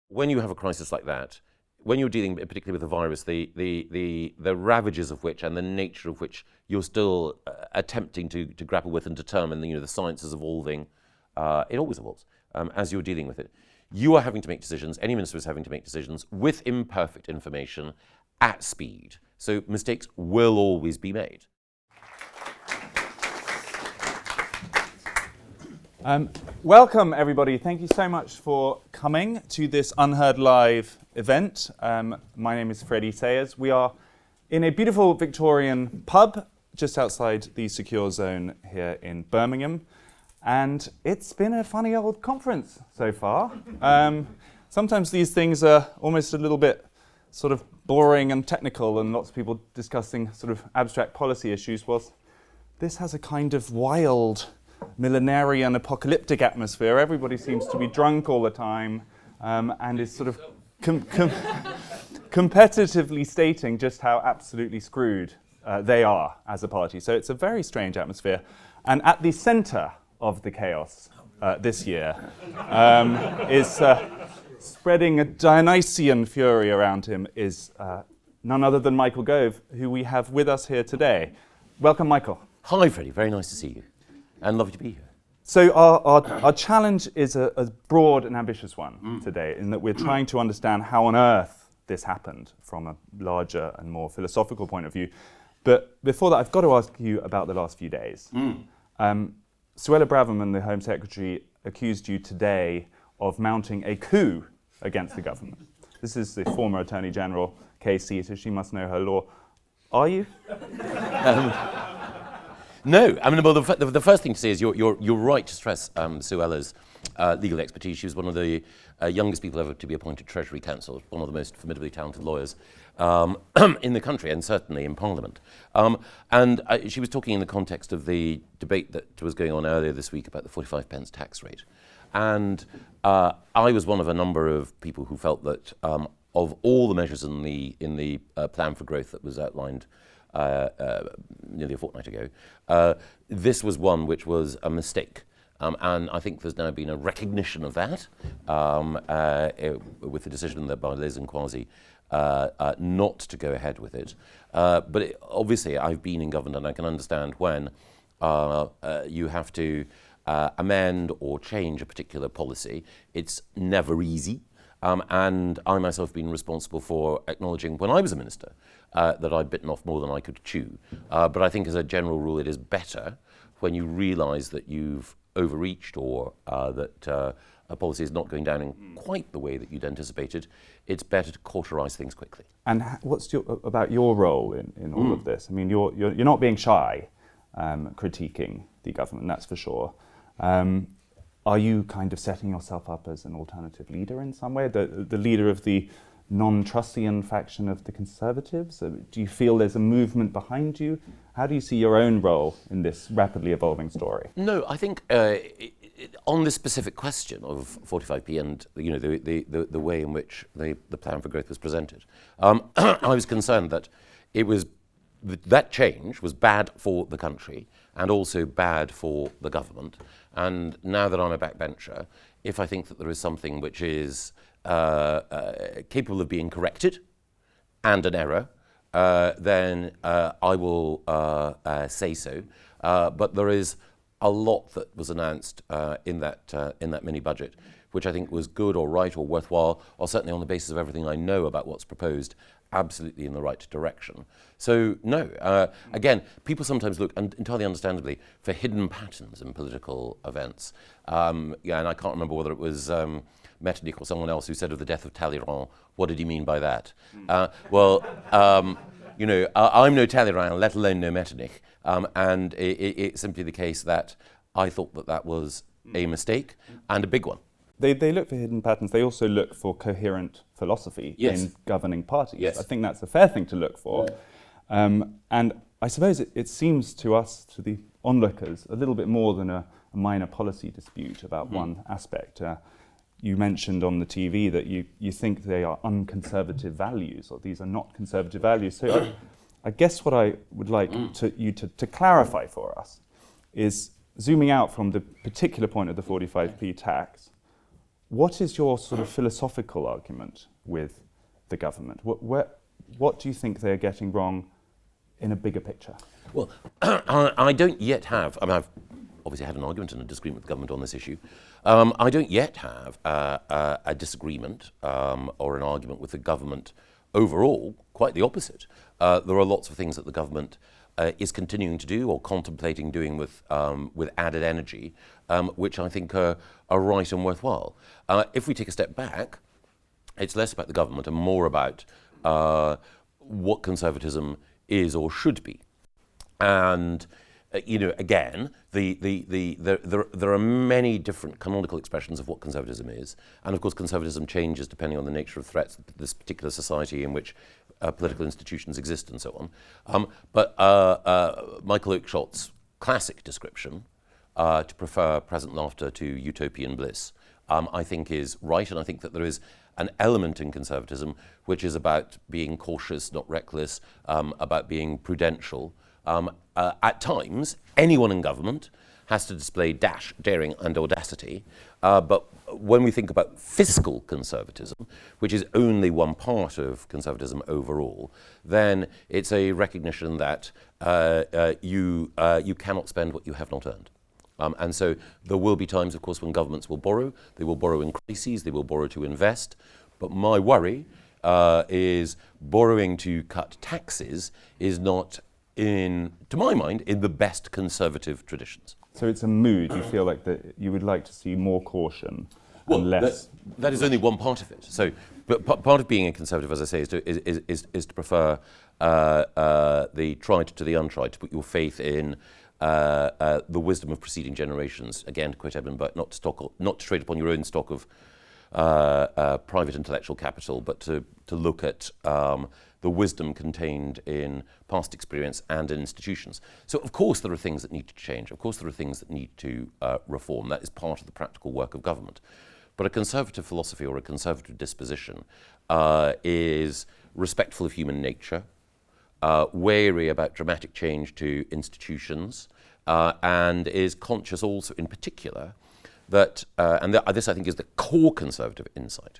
when you have a crisis like that, when you're dealing particularly with a virus, the ravages of which and the nature of which you're still attempting to grapple with and determine, the science is evolving, it always evolves as you're dealing with it. You are having to make decisions, any minister is having to make decisions with imperfect information at speed. So mistakes will always be made. Welcome, everybody. Thank you so much for coming to this UnHerd Live event. My name is Freddie Sayers. We are in a beautiful Victorian pub just outside the secure zone here in Birmingham. And it's been a funny old conference so far. Sometimes these things are almost a little bit sort of boring and technical and lots of people discussing sort of abstract policy issues, whilst this has a kind of wild millenarian apocalyptic atmosphere. Everybody seems to be drunk all the time and is sort of competitively stating just how absolutely screwed they are as a party. So it's a very strange atmosphere. And at the centre of the chaos this year is spreading a Dionysian fury around him is none other than Michael Gove, who we have with us here today. Welcome, Michael. Hi, Freddie. Very nice to see you. And lovely to be here. So our challenge is a broad and ambitious one today, in that we're trying to understand how on earth this happened from a larger and more philosophical point of view. But before that, I've got to ask you about the last few days. Suella Braverman, the Home Secretary, accused you today of mounting a coup against the government. This is the former Attorney General, KC, so she must know her law. Are you? No, I mean, well, the first thing to say is you're right to stress Suella's legal expertise. She was one of the youngest people ever to be appointed Treasury Counsel, one of the most formidably talented lawyers in the country and certainly in Parliament. And she was talking in the context of the debate that was going on earlier this week about the 45p tax rate. And I was one of a number of people who felt that of all the measures in the plan for growth that was outlined nearly a fortnight ago, this was one which was a mistake. And I think there's now been a recognition of that with the decision by Liz and Kwasi not to go ahead with it. But obviously I've been in government and I can understand when you have to amend or change a particular policy. It's never easy. And I myself have been responsible for acknowledging when I was a minister that I'd bitten off more than I could chew. But I think as a general rule it is better when you realise that you've overreached or that a policy is not going down in quite the way that you'd anticipated, it's better to cauterise things quickly. And what's about your role in all of this? I mean, you're not being shy critiquing the government, that's for sure. Are you kind of setting yourself up as an alternative leader in some way, the leader of the non-Trussian faction of the Conservatives? Do you feel there's a movement behind you? How do you see your own role in this rapidly evolving story? No, I think on this specific question of 45p and the way in which the plan for growth was presented, I was concerned that that change was bad for the country and also bad for the government. And now that I'm a backbencher, if I think that there is something which is capable of being corrected and an error, then I will say so. But there is a lot that was announced in that mini budget, which I think was good or right or worthwhile, or certainly on the basis of everything I know about what's proposed, absolutely in the right direction. So no, again, people sometimes look, and entirely understandably, for hidden patterns in political events. And I can't remember whether it was Metternich or someone else who said of the death of Talleyrand, what did he mean by that? I'm no Talleyrand, let alone no Metternich. And it's simply the case that I thought that was a mistake and a big one. They look for hidden patterns. They also look for coherent philosophy in governing parties. Yes. I think that's a fair thing to look for. And I suppose it seems to us, to the onlookers, a little bit more than a minor policy dispute about one aspect. You mentioned on the TV that you think they are unconservative values, or these are not conservative values. So I guess what I would like you to clarify for us is, zooming out from the particular point of the 45p tax, What is your sort of philosophical argument with the government? What do you think they're getting wrong in a bigger picture? Well, I don't yet have, I mean, I've obviously had an argument and a disagreement with the government on this issue. I don't yet have a disagreement or an argument with the government overall, quite the opposite. There are lots of things that the government is continuing to do or contemplating doing with added energy, which I think are right and worthwhile. If we take a step back, it's less about the government and more about what conservatism is or should be. And again, there are many different canonical expressions of what conservatism is, and of course conservatism changes depending on the nature of threats to this particular society in which political institutions exist and so on. But Michael Oakeshott's classic description, to prefer present laughter to utopian bliss, I think is right, and I think that there is an element in conservatism which is about being cautious, not reckless, about being prudential. At times, anyone in government has to display daring and audacity, but when we think about fiscal conservatism, which is only one part of conservatism overall, then it's a recognition that you cannot spend what you have not earned. And so there will be times, of course, when governments will borrow. They will borrow in crises, they will borrow to invest. But my worry is borrowing to cut taxes is not, to my mind, in the best conservative traditions. So it's a mood. You feel like that you would like to see more caution and less. That is only one part of it. So, but part of being a conservative, as I say, is to prefer the tried to the untried, to put your faith in the wisdom of preceding generations. Again, to quote Edmund Burke, not to trade upon your own stock of private intellectual capital, but to look at the wisdom contained in past experience and in institutions. So, of course, there are things that need to change. Of course, there are things that need to reform. That is part of the practical work of government. But a conservative philosophy or a conservative disposition is respectful of human nature, wary about dramatic change to institutions, and is conscious also, in particular, that, this I think is the core conservative insight.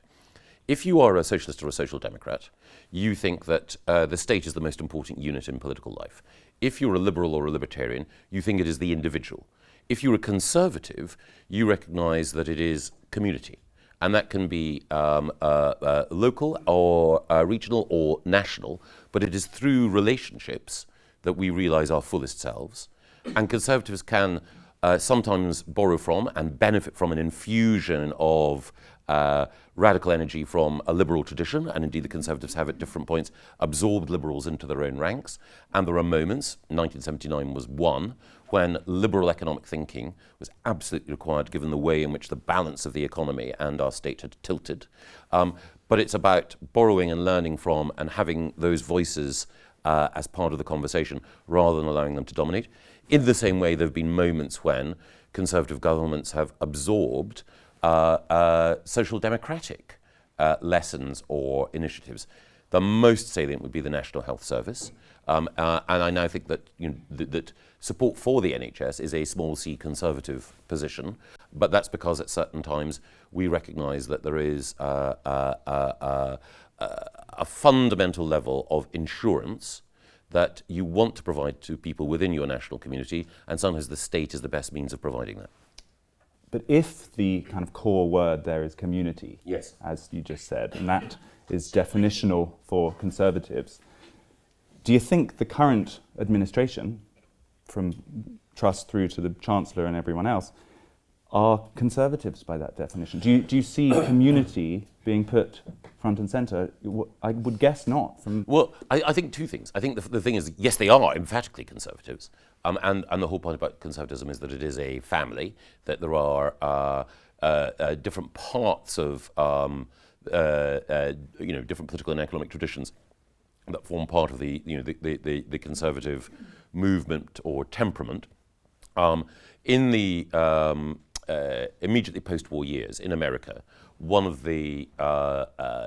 If you are a socialist or a social democrat, you think that the state is the most important unit in political life. If you're a liberal or a libertarian, you think it is the individual. If you're a conservative, you recognise that it is community. And that can be local or regional or national, but it is through relationships that we realise our fullest selves. And conservatives can sometimes borrow from and benefit from an infusion of radical energy from a liberal tradition, and indeed the Conservatives have at different points absorbed liberals into their own ranks. And there are moments, 1979 was one, when liberal economic thinking was absolutely required given the way in which the balance of the economy and our state had tilted. But it's about borrowing and learning from and having those voices as part of the conversation rather than allowing them to dominate. In the same way, there have been moments when Conservative governments have absorbed social democratic lessons or initiatives. The most salient would be the National Health Service, and I now think that that support for the NHS is a small c conservative position, but that's because at certain times we recognise that there is a fundamental level of insurance that you want to provide to people within your national community, and sometimes the state is the best means of providing that. But if the kind of core word there is community, yes, as you just said, and that is definitional for Conservatives, do you think the current administration, from Truss through to the Chancellor and everyone else, are Conservatives by that definition? Do you see community being put front and centre? I would guess not. Well, I think two things. I think the thing is, yes, they are emphatically Conservatives. And the whole point about conservatism is that it is a family, that there are different parts of different political and economic traditions that form part of the conservative movement or temperament. In the immediately post-war years in America, one of the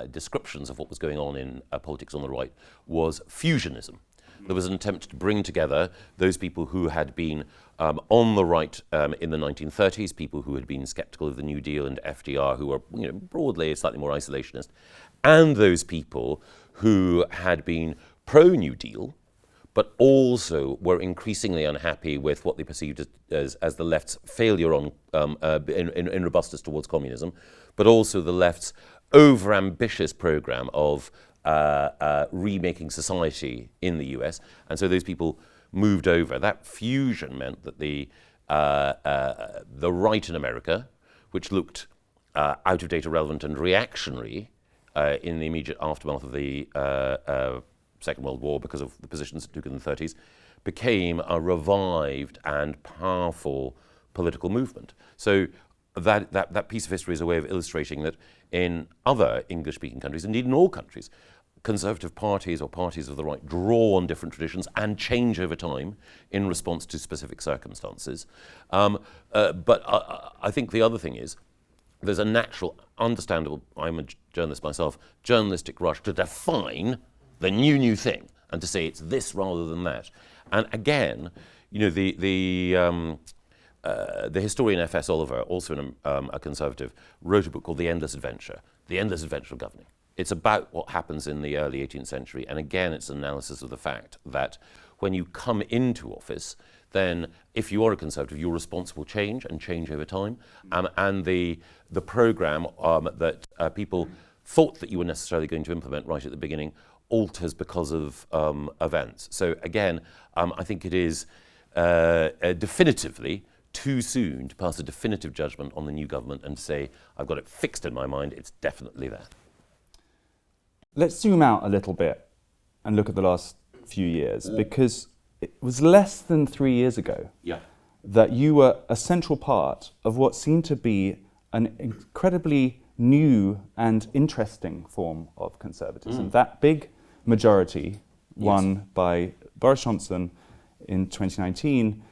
descriptions of what was going on in politics on the right was fusionism. There was an attempt to bring together those people who had been on the right in the 1930s, people who had been sceptical of the New Deal and FDR, who were broadly slightly more isolationist, and those people who had been pro-New Deal, but also were increasingly unhappy with what they perceived as the left's failure on in robustness towards communism, but also the left's over-ambitious program of remaking society in the US. And so those people moved over. That fusion meant that the right in America, which looked out of date, irrelevant, and reactionary in the immediate aftermath of the Second World War because of the positions it took in the 30s, became a revived and powerful political movement. So that piece of history is a way of illustrating that in other English-speaking countries, indeed in all countries, conservative parties or parties of the right draw on different traditions and change over time in response to specific circumstances. But I think the other thing is there's a natural, understandable, I'm a journalist myself, journalistic rush to define the new thing and to say it's this rather than that. And again, the historian F.S. Oliver, also a conservative, wrote a book called The Endless Adventure of Governing. It's about what happens in the early 18th century, and again, it's an analysis of the fact that when you come into office, then if you are a conservative, your response will change and change over time, and the program that people thought that you were necessarily going to implement right at the beginning alters because of events. So again, I think it is definitively too soon to pass a definitive judgment on the new government and to say, I've got it fixed in my mind, it's definitely there. Let's zoom out a little bit and look at the last few years, because it was less than 3 years ago that you were a central part of what seemed to be an incredibly new and interesting form of conservatism. That big majority won by Boris Johnson in 2019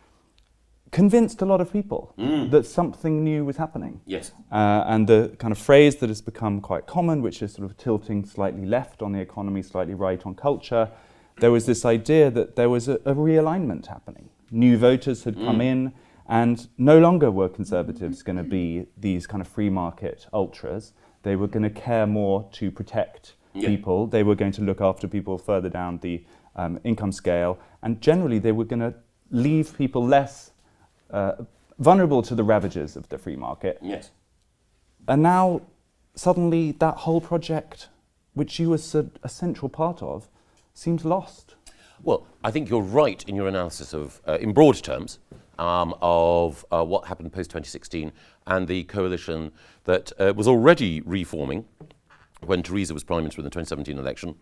convinced a lot of people that something new was happening. Yes. And the kind of phrase that has become quite common, which is sort of tilting slightly left on the economy, slightly right on culture, there was this idea that there was a realignment happening. New voters had come in, and no longer were conservatives going to be these kind of free market ultras. They were going to care more to protect people. They were going to look after people further down the income scale. And generally, they were going to leave people less vulnerable to the ravages of the free market. Yes. And now, suddenly, that whole project, which you were a central part of, seems lost. Well, I think you're right in your analysis of, in broad terms, of what happened post-2016 and the coalition that was already reforming when Theresa was Prime Minister in the 2017 election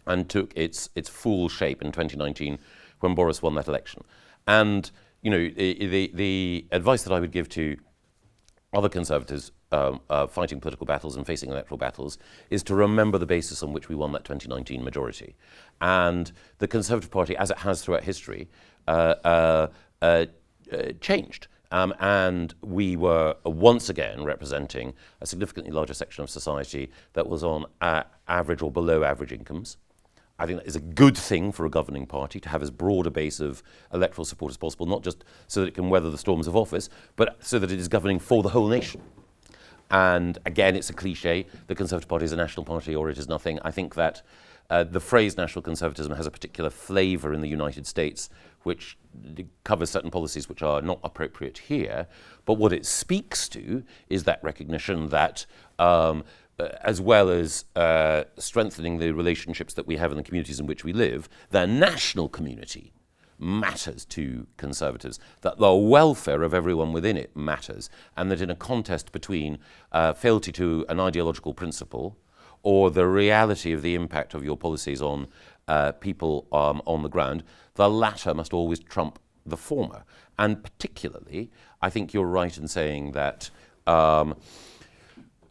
and took its full shape in 2019 when Boris won that election. And the advice that I would give to other Conservatives fighting political battles and facing electoral battles is to remember the basis on which we won that 2019 majority. And the Conservative Party, as it has throughout history, changed. And we were once again representing a significantly larger section of society that was on average or below average incomes. I think that is a good thing for a governing party to have as broad a base of electoral support as possible, not just so that it can weather the storms of office, but so that it is governing for the whole nation. And again, it's a cliche, the Conservative Party is a national party or it is nothing. I think that the phrase national conservatism has a particular flavour in the United States, which covers certain policies which are not appropriate here. But what it speaks to is that recognition that as well as strengthening the relationships that we have in the communities in which we live, the national community matters to Conservatives, that the welfare of everyone within it matters, and that in a contest between fealty to an ideological principle or the reality of the impact of your policies on people on the ground, the latter must always trump the former. And particularly, I think you're right in saying that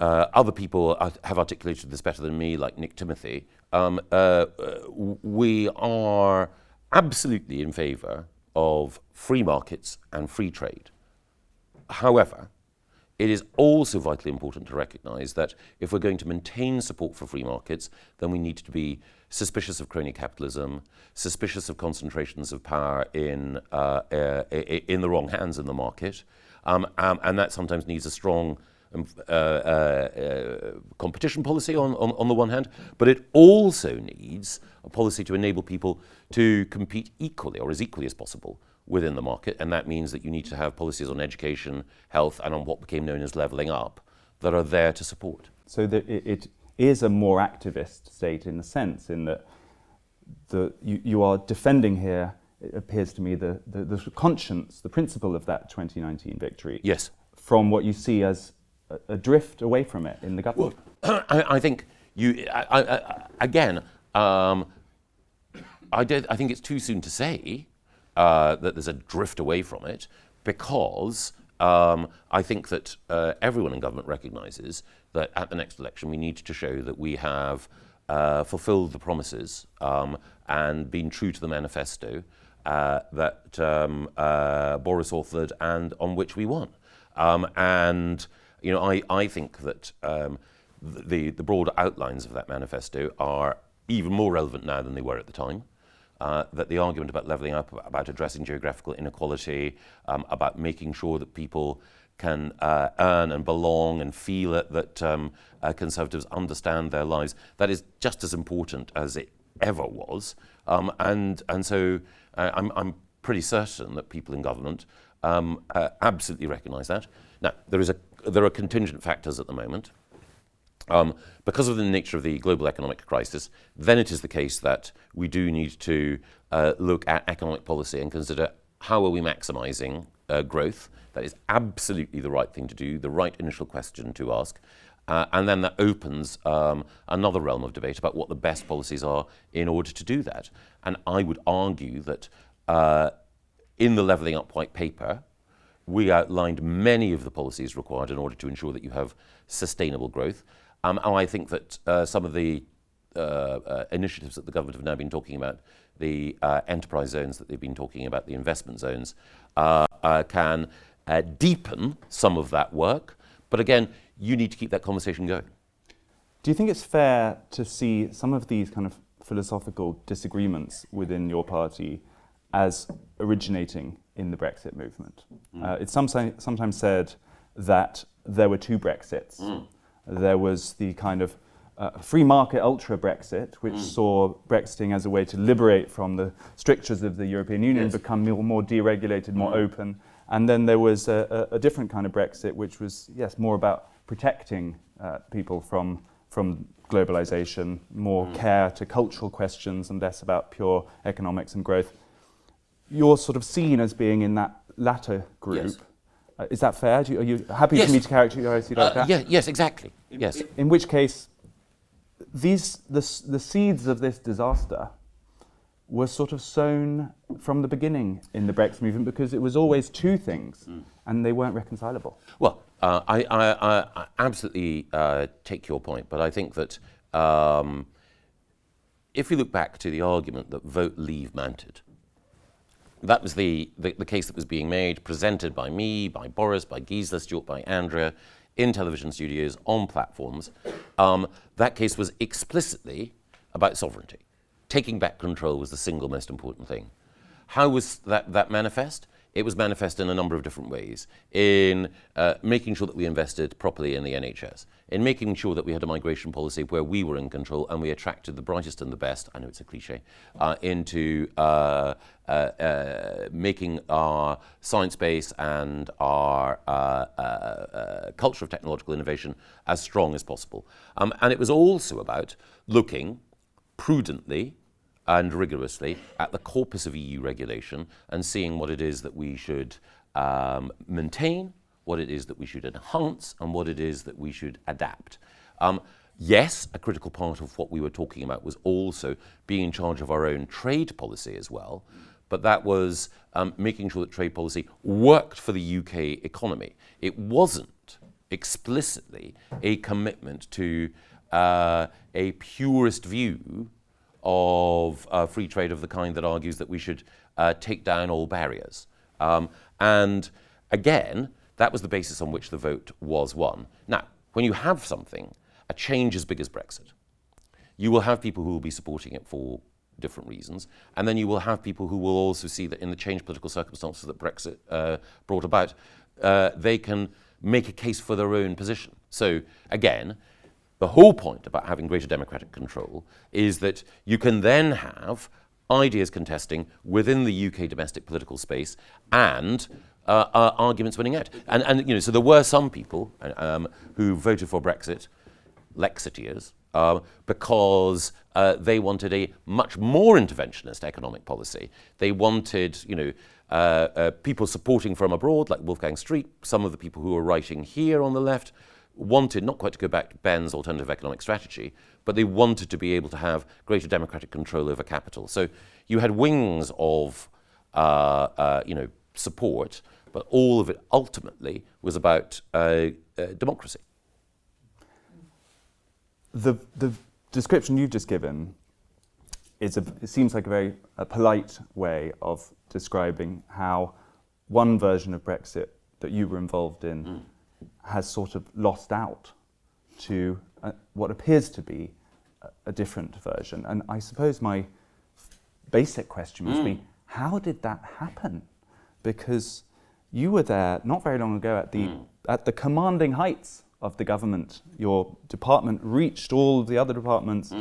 other people have articulated this better than me, like Nick Timothy. We are absolutely in favour of free markets and free trade. However, it is also vitally important to recognise that if we're going to maintain support for free markets, then we need to be suspicious of crony capitalism, suspicious of concentrations of power in the wrong hands in the market, and that sometimes needs a strong competition policy on the one hand, but it also needs a policy to enable people to compete equally or as equally as possible within the market, and that means that you need to have policies on education, health, and on what became known as levelling up that are there to support. So that it is a more activist state in a sense, in that you are defending here, it appears to me, the conscience, the principle of that 2019 victory. Yes. From what you see as a drift away from it in the government. Well, I think I think it's too soon to say that there's a drift away from it, because I think that everyone in government recognises that at the next election we need to show that we have fulfilled the promises and been true to the manifesto that Boris authored and on which we won. And I think that the broad outlines of that manifesto are even more relevant now than they were at the time. That the argument about levelling up, about addressing geographical inequality, about making sure that people can earn and belong and feel it, that Conservatives understand their lives, that is just as important as it ever was. And so I'm pretty certain that people in government absolutely recognise that. Now, there are contingent factors at the moment. Because of the nature of the global economic crisis, then it is the case that we do need to look at economic policy and consider how are we maximising growth. That is absolutely the right thing to do, the right initial question to ask. And then that opens another realm of debate about what the best policies are in order to do that. And I would argue that in the Levelling Up White Paper, we outlined many of the policies required in order to ensure that you have sustainable growth. And I think that some of the initiatives that the government have now been talking about, the enterprise zones that they've been talking about, the investment zones, can deepen some of that work. But again, you need to keep that conversation going. Do you think it's fair to see some of these kind of philosophical disagreements within your party as originating in the Brexit movement? It's sometimes said that there were two Brexits. There was the kind of free market ultra Brexit, which saw Brexiting as a way to liberate from the strictures of the European Union, become more deregulated, more open. And then there was a different kind of Brexit, which was, yes, more about protecting people from globalization, more care to cultural questions and less about pure economics and growth. You're sort of seen as being in that latter group. Yes. Is that fair? Are you happy for me to characterise you like that? Yes, exactly. Yes. In which case, the seeds of this disaster were sort of sown from the beginning in the Brexit movement, because it was always two things, and they weren't reconcilable. Well, I absolutely take your point, but I think that if we look back to the argument that vote leave mounted, that was the case that was being made, presented by me, by Boris, by Gisela Stewart, by Andrea, in television studios, on platforms. That case was explicitly about sovereignty. Taking back control was the single most important thing. How was that manifest? It was manifest in a number of different ways. In making sure that we invested properly in the NHS, in making sure that we had a migration policy where we were in control and we attracted the brightest and the best, I know it's a cliche, into making our science base and our culture of technological innovation as strong as possible. And it was also about looking prudently and rigorously at the corpus of EU regulation and seeing what it is that we should maintain, what it is that we should enhance, and what it is that we should adapt. Yes, a critical part of what we were talking about was also being in charge of our own trade policy as well, but that was making sure that trade policy worked for the UK economy. It wasn't explicitly a commitment to a purist view of free trade of the kind that argues that we should take down all barriers. And again, that was the basis on which the vote was won. Now, when you have something, a change as big as Brexit, you will have people who will be supporting it for different reasons, and then you will have people who will also see that in the changed political circumstances that Brexit brought about, they can make a case for their own position. So again, the whole point about having greater democratic control is that you can then have ideas contesting within the UK domestic political space and arguments winning out. And so there were some people who voted for Brexit, Lexiteers, because they wanted a much more interventionist economic policy. They wanted, people supporting from abroad, like Wolfgang Street. Some of the people who were writing here on the left wanted not quite to go back to Ben's alternative economic strategy, but they wanted to be able to have greater democratic control over capital. So you had wings of, support, but all of it ultimately was about democracy. The description you've just given it seems like a very polite way of describing how one version of Brexit that you were involved in has sort of lost out to what appears to be a different version. And I suppose my basic question must be, how did that happen? Because you were there not very long ago at the commanding heights of the government. Your department reached all of the other departments.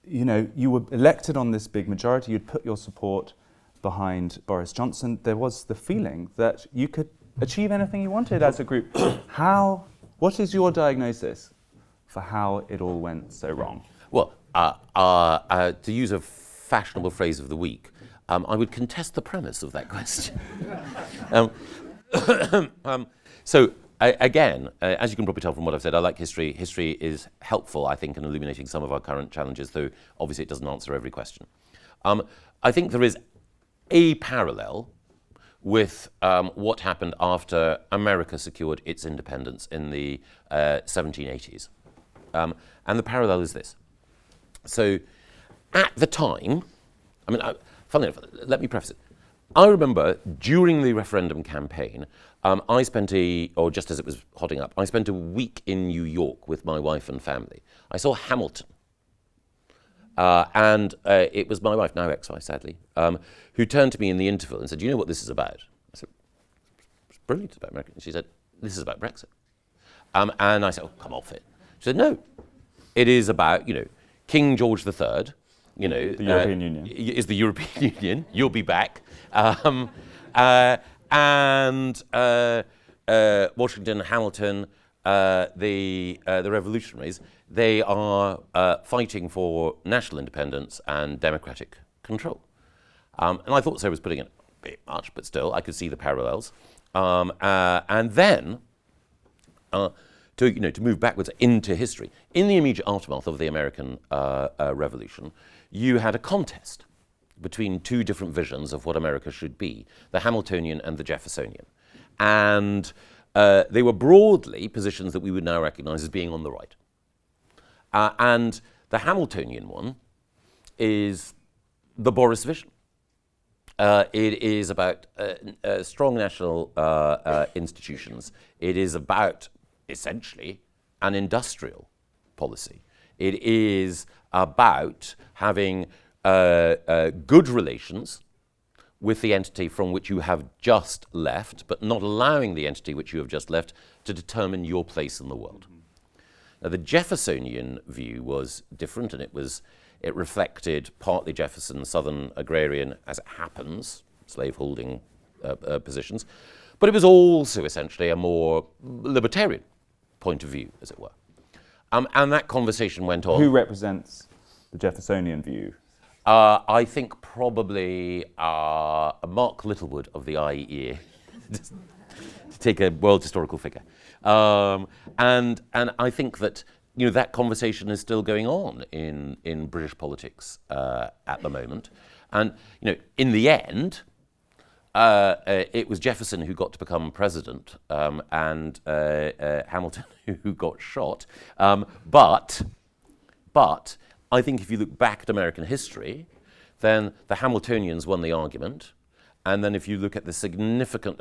You were elected on this big majority. You'd put your support behind Boris Johnson. There was the feeling that you could achieve anything you wanted as a group. What is your diagnosis for how it all went so wrong? Well, to use a fashionable phrase of the week, I would contest the premise of that question. Again, as you can probably tell from what I've said, I like history. History is helpful, I think, in illuminating some of our current challenges, though obviously it doesn't answer every question. I think there is a parallel with what happened after America secured its independence in the 1780s. And the parallel is this. So at the time, funnily enough, let me preface it. I remember during the referendum campaign, I spent just as it was hotting up, I spent a week in New York with my wife and family. I saw Hamilton. And it was my wife, now ex-wife sadly, who turned to me in the interval and said, "Do you know what this is about?" I said, "It's brilliant, it's about America." And she said, "This is about Brexit." And I said, "Oh, come off it." She said, "No, it is about, King George III, the European Union. Is the European Union. You'll be back. And Washington, Hamilton, the revolutionaries, they are fighting for national independence and democratic control." And I thought Sarah was putting it a bit much, but still, I could see the parallels. And then, to move backwards into history, in the immediate aftermath of the American Revolution, you had a contest between two different visions of what America should be, the Hamiltonian and the Jeffersonian. And they were broadly positions that we would now recognize as being on the right. And the Hamiltonian one is the Boris vision. It is about strong national institutions. It is about, essentially, an industrial policy. It is about having good relations with the entity from which you have just left, but not allowing the entity which you have just left to determine your place in the world. Now, the Jeffersonian view was different, and it reflected partly Jefferson's Southern agrarian, as it happens, slave-holding positions, but it was also essentially a more libertarian point of view, as it were. And that conversation went on. Who represents the Jeffersonian view? I think probably Mark Littlewood of the IEA, to take a world historical figure. And I think that that conversation is still going on in British politics at the moment. And in the end, it was Jefferson who got to become president, and Hamilton who got shot. But I think if you look back at American history, then the Hamiltonians won the argument, and then if you look at the significant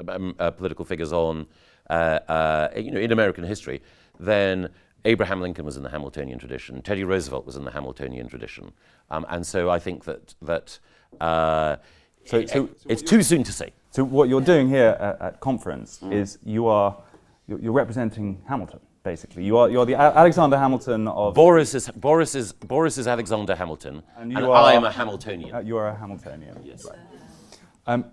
political figures on, in American history, then Abraham Lincoln was in the Hamiltonian tradition. Teddy Roosevelt was in the Hamiltonian tradition, and so I think that it's too soon to say. So what you're doing here at conference is you're representing Hamilton, basically. You're the Alexander Hamilton of Boris is Alexander Hamilton, and I am a Hamiltonian. You are a Hamiltonian. Yes. Right.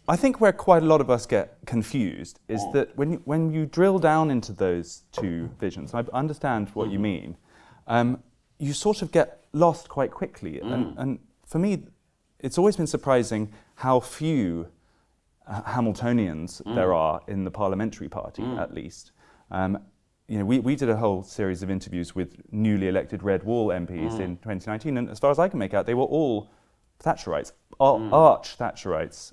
I think where quite a lot of us get confused is that when you drill down into those two visions, I understand what you mean, you sort of get lost quite quickly. And for me, it's always been surprising how few Hamiltonians there are in the parliamentary party, at least. We did a whole series of interviews with newly elected Red Wall MPs in 2019, and as far as I can make out, they were all Thatcherites, arch Thatcherites,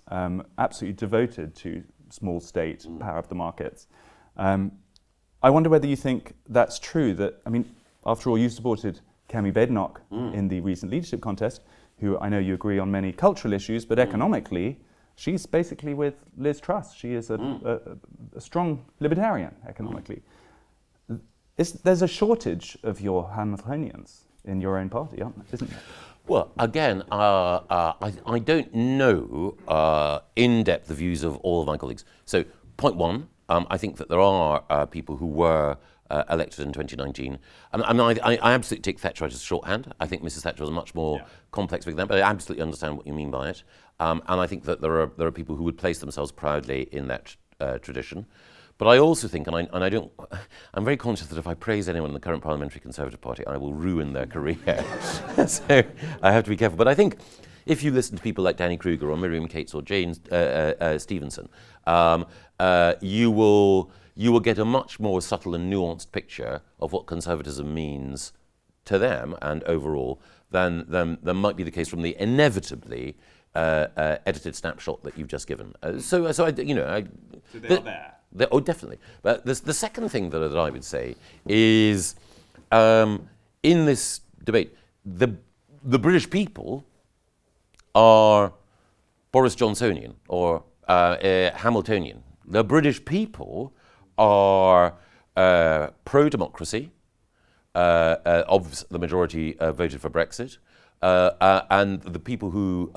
absolutely devoted to small state, power of the markets. I wonder whether you think that's true, that, after all, you supported Kemi Badenoch in the recent leadership contest, who I know you agree on many cultural issues, but economically, she's basically with Liz Truss. She is a strong libertarian economically. There's a shortage of your Hamiltonians in your own party, isn't there? Well, again, I don't know in depth the views of all of my colleagues. So, point one, I think that there are people who were elected in 2019. I absolutely take Thatcherite as shorthand. I think Mrs. Thatcher was a much more complex figure than that, but I absolutely understand what you mean by it. And I think that there are people who would place themselves proudly in that tradition. But I also think, I'm very conscious that if I praise anyone in the current Parliamentary Conservative Party, I will ruin their career. So I have to be careful. But I think if you listen to people like Danny Kruger or Miriam Cates or Jane Stevenson, you will get a much more subtle and nuanced picture of what conservatism means to them and overall than might be the case from the inevitably edited snapshot that you've just given. So they are there. Oh, definitely. But the second thing that I would say is, in this debate, the British people are Boris Johnsonian or Hamiltonian. The British people are pro-democracy. The majority voted for Brexit. And the people who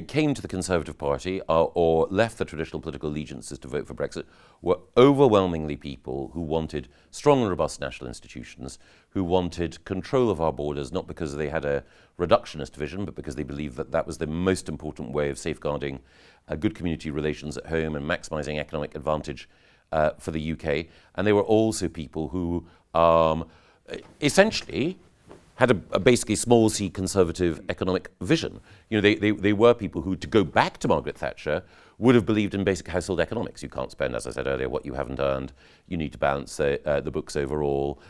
came to the Conservative Party or left the traditional political allegiances to vote for Brexit were overwhelmingly people who wanted strong and robust national institutions, who wanted control of our borders, not because they had a reductionist vision, but because they believed that that was the most important way of safeguarding good community relations at home and maximising economic advantage for the UK. And they were also people who essentially had a basically small c conservative economic vision. They were people who, to go back to Margaret Thatcher, would have believed in basic household economics. You can't spend, as I said earlier, what you haven't earned. You need to balance the books overall.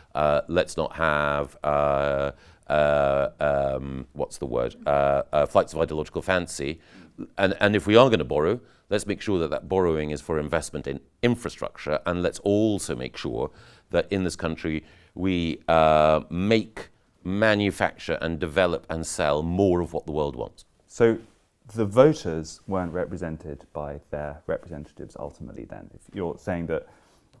Let's not have, flights of ideological fancy. And if we are going to borrow, let's make sure that borrowing is for investment in infrastructure, and let's also make sure that in this country we make, manufacture and develop and sell more of what the world wants. So the voters weren't represented by their representatives ultimately then? If you're saying that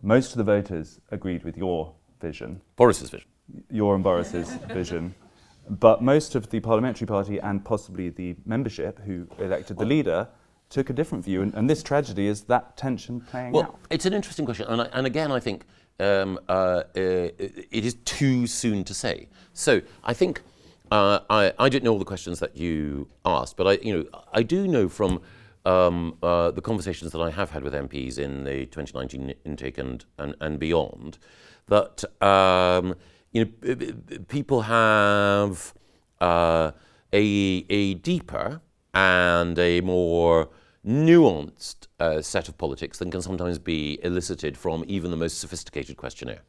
most of the voters agreed with your vision. Boris's vision. Your and Boris's vision. But most of the parliamentary party and possibly the membership who elected the leader took a different view. And this tragedy is that tension playing out. Well, it's an interesting question. And again, I think it is too soon to say. So I think I don't know all the questions that you asked, but I do know from the conversations that I have had with MPs in the 2019 intake and beyond that people have a deeper and a more nuanced set of politics than can sometimes be elicited from even the most sophisticated questionnaire.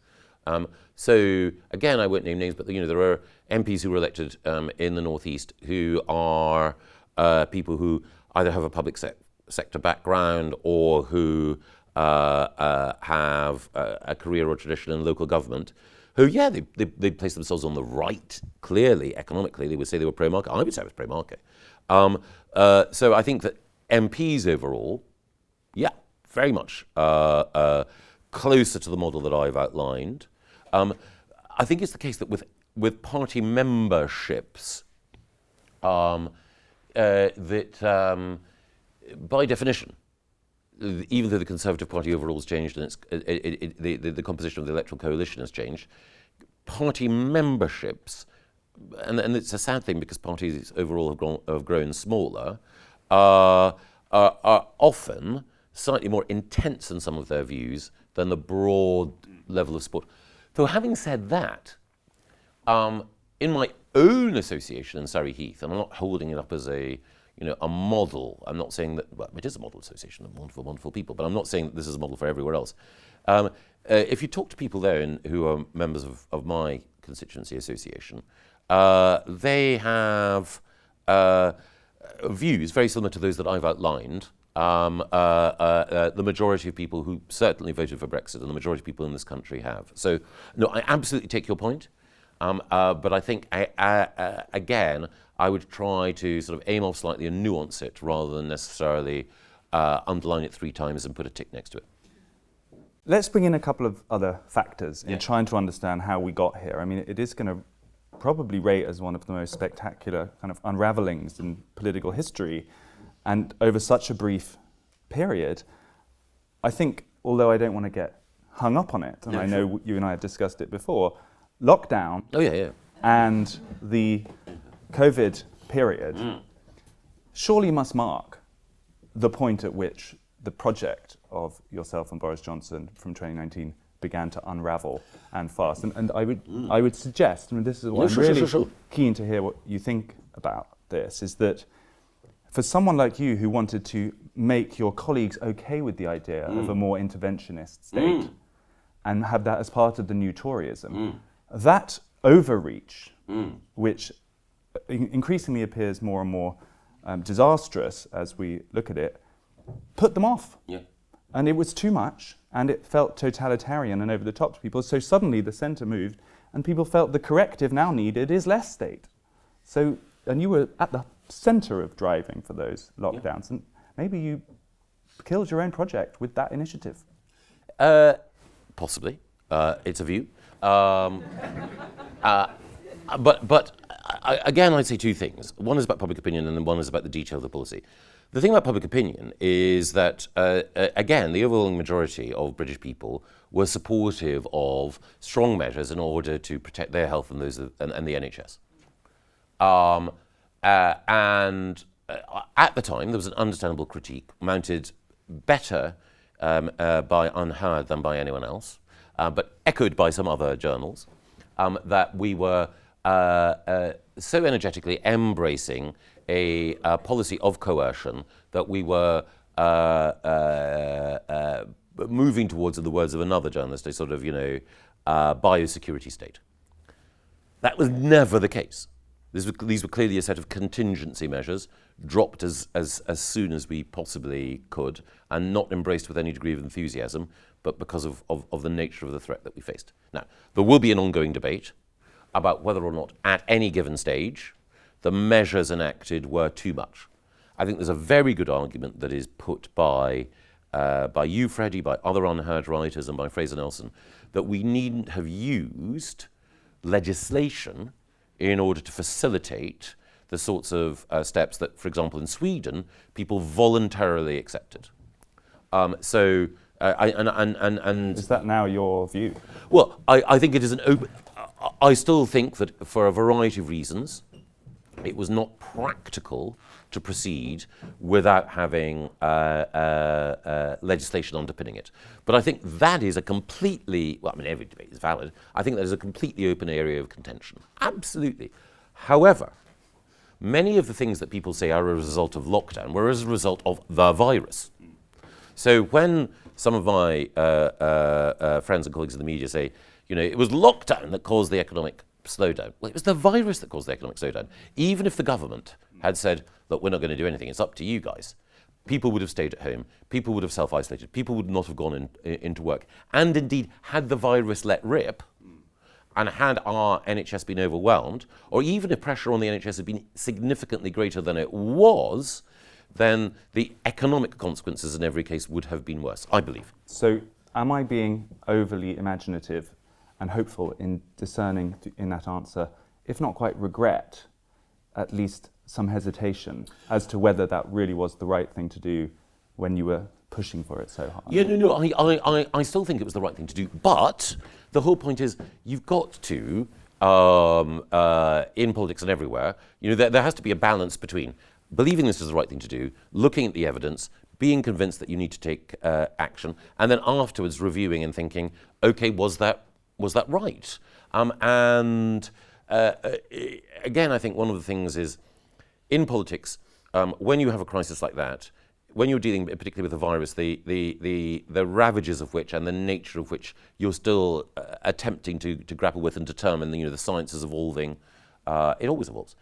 So again, I won't name names, but there are MPs who were elected in the Northeast who are people who either have a public sector background or who have a career or tradition in local government. Who, they place themselves on the right. Clearly, economically, they would say they were pro-market. I would say I was pro-market. So I think that MPs overall, yeah, very much closer to the model that I've outlined. I think it's the case that with party memberships, that by definition, even though the Conservative Party overall has changed and the composition of the electoral coalition has changed, party memberships, and it's a sad thing because parties overall have grown smaller, are often slightly more intense in some of their views than the broad level of support. Though having said that, in my own association in Surrey Heath, and I'm not holding it up as a model. I'm not saying that, well, it is a model association of wonderful, wonderful people, but I'm not saying that this is a model for everywhere else. If you talk to people there who are members of my constituency association, they have views very similar to those that I've outlined. The majority of people who certainly voted for Brexit and the majority of people in this country have. So, no, I absolutely take your point. But I think, again, I would try to sort of aim off slightly and nuance it rather than necessarily underline it 3 times and put a tick next to it. Let's bring in a couple of other factors in trying to understand how we got here. I mean, it is going to probably rate as one of the most spectacular kind of unravelings in political history. And over such a brief period, I think, although I don't want to get hung up on it, and I know you and I have discussed it before, lockdown and the COVID period surely must mark the point at which the project of yourself and Boris Johnson from 2019 began to unravel and fast. And I would suggest, I mean, this is what I'm really keen to hear what you think about this, is that for someone like you who wanted to make your colleagues okay with the idea of a more interventionist state and have that as part of the new Toryism, that overreach, which increasingly appears more and more disastrous as we look at it, put them off. And it was too much, and it felt totalitarian and over the top to people. So suddenly the centre moved, and people felt the corrective now needed is less state. So, and you were at the centre of driving for those lockdowns, and maybe you killed your own project with that initiative. Possibly. It's a view. But again, I'd say 2 things. One is about public opinion, and then one is about the detail of the policy. The thing about public opinion is that, again, the overwhelming majority of British people were supportive of strong measures in order to protect their health and those and the NHS. And at the time, there was an understandable critique mounted better by UnHerd than by anyone else, but echoed by some other journals, that we were so energetically embracing a policy of coercion that we were moving towards, in the words of another journalist, a sort of, biosecurity state. That was never the case. These were clearly a set of contingency measures, dropped as soon as we possibly could, and not embraced with any degree of enthusiasm, but because of the nature of the threat that we faced. Now, there will be an ongoing debate about whether or not, at any given stage, the measures enacted were too much. I think there's a very good argument that is put by you, Freddie, by other UnHerd writers, and by Fraser Nelson, that we needn't have used legislation in order to facilitate the sorts of steps that, for example, in Sweden, people voluntarily accepted. Is that now your view? Well, I think it is an open. I still think that for a variety of reasons, it was not practical to proceed without having legislation underpinning it. But I think that is a completely, well, I mean, every debate is valid. I think that is a completely open area of contention. Absolutely. However, many of the things that people say are a result of lockdown were as a result of the virus. So when some of my friends and colleagues in the media say, it was lockdown that caused the economic slowdown. Well, it was the virus that caused the economic slowdown. Even if the government had said, look, we're not going to do anything, it's up to you guys, people would have stayed at home, people would have self-isolated, people would not have gone into work. And indeed, had the virus let rip, and had our NHS been overwhelmed, or even if pressure on the NHS had been significantly greater than it was, then the economic consequences in every case would have been worse, I believe. So am I being overly imaginative and hopeful in discerning in that answer, if not quite regret, at least some hesitation as to whether that really was the right thing to do when you were pushing for it so hard? Yeah, no, I still think it was the right thing to do, but the whole point is you've got to, in politics and everywhere, there has to be a balance between believing this is the right thing to do, looking at the evidence, being convinced that you need to take action, and then afterwards reviewing and thinking, okay, was that right? Again, I think one of the things is, in politics, when you have a crisis like that, when you're dealing particularly with a virus, the ravages of which and the nature of which you're still attempting to grapple with and determine, the science is evolving, it always evolves,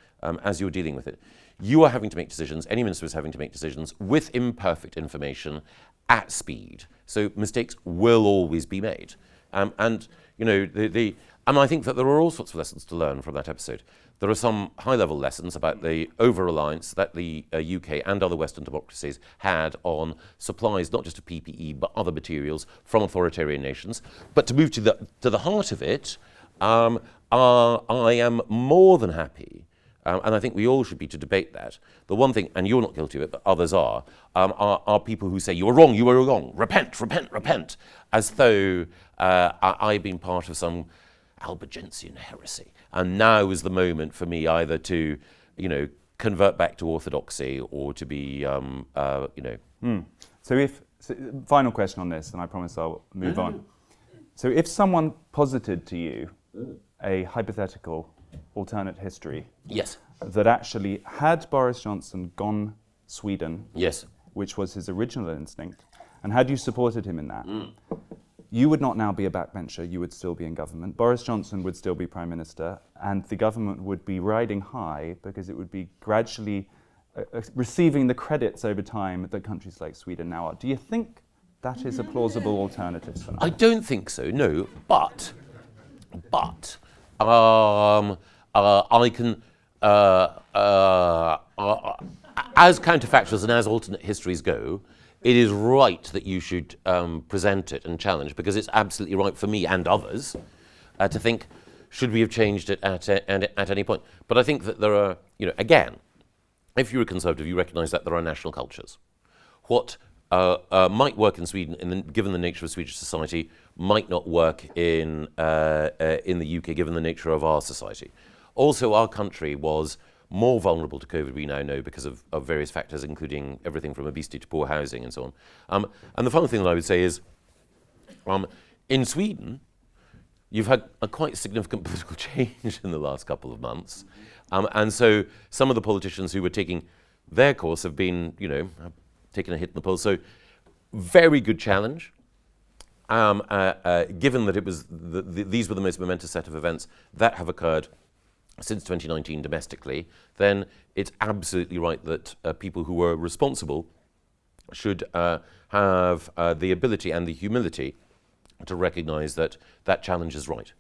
as you're dealing with it. You are having to make decisions, any minister is having to make decisions with imperfect information at speed. So mistakes will always be made. And I think that there are all sorts of lessons to learn from that episode. There are some high-level lessons about the over-reliance that the UK and other Western democracies had on supplies, not just of PPE, but other materials from authoritarian nations. But to move to the heart of it, I am more than happy, and I think we all should be, to debate that. The one thing, and you're not guilty of it, but others are people who say, you were wrong, repent, as though I've been part of some Albigensian heresy. And now is the moment for me either to, convert back to orthodoxy or to be, So final question on this, and I promise I'll move on. So if someone posited to you a hypothetical alternate history, yes, that actually had Boris Johnson gone Sweden, yes, which was his original instinct, and had you supported him in that, you would not now be a backbencher, you would still be in government. Boris Johnson would still be Prime Minister, and the government would be riding high because it would be gradually receiving the credits over time that countries like Sweden now are. Do you think that is a plausible alternative for now? I don't think so, no, but I can, as counterfactuals and as alternate histories go, it is right that you should present it and challenge, because it's absolutely right for me and others to think, should we have changed it at any point? But I think that there are, again, if you're a Conservative, you recognise that there are national cultures. What might work in Sweden, given the nature of Swedish society, might not work in the UK, given the nature of our society. Also, our country was more vulnerable to COVID, we now know, because of various factors, including everything from obesity to poor housing and so on. And the final thing that I would say is, in Sweden, you've had a quite significant political change in the last couple of months. And so some of the politicians who were taking their course have been, have taken a hit in the polls. So very good challenge. Given that it was these were the most momentous set of events that have occurred since 2019 domestically, then it's absolutely right that people who were responsible should have the ability and the humility to recognise that that challenge is right.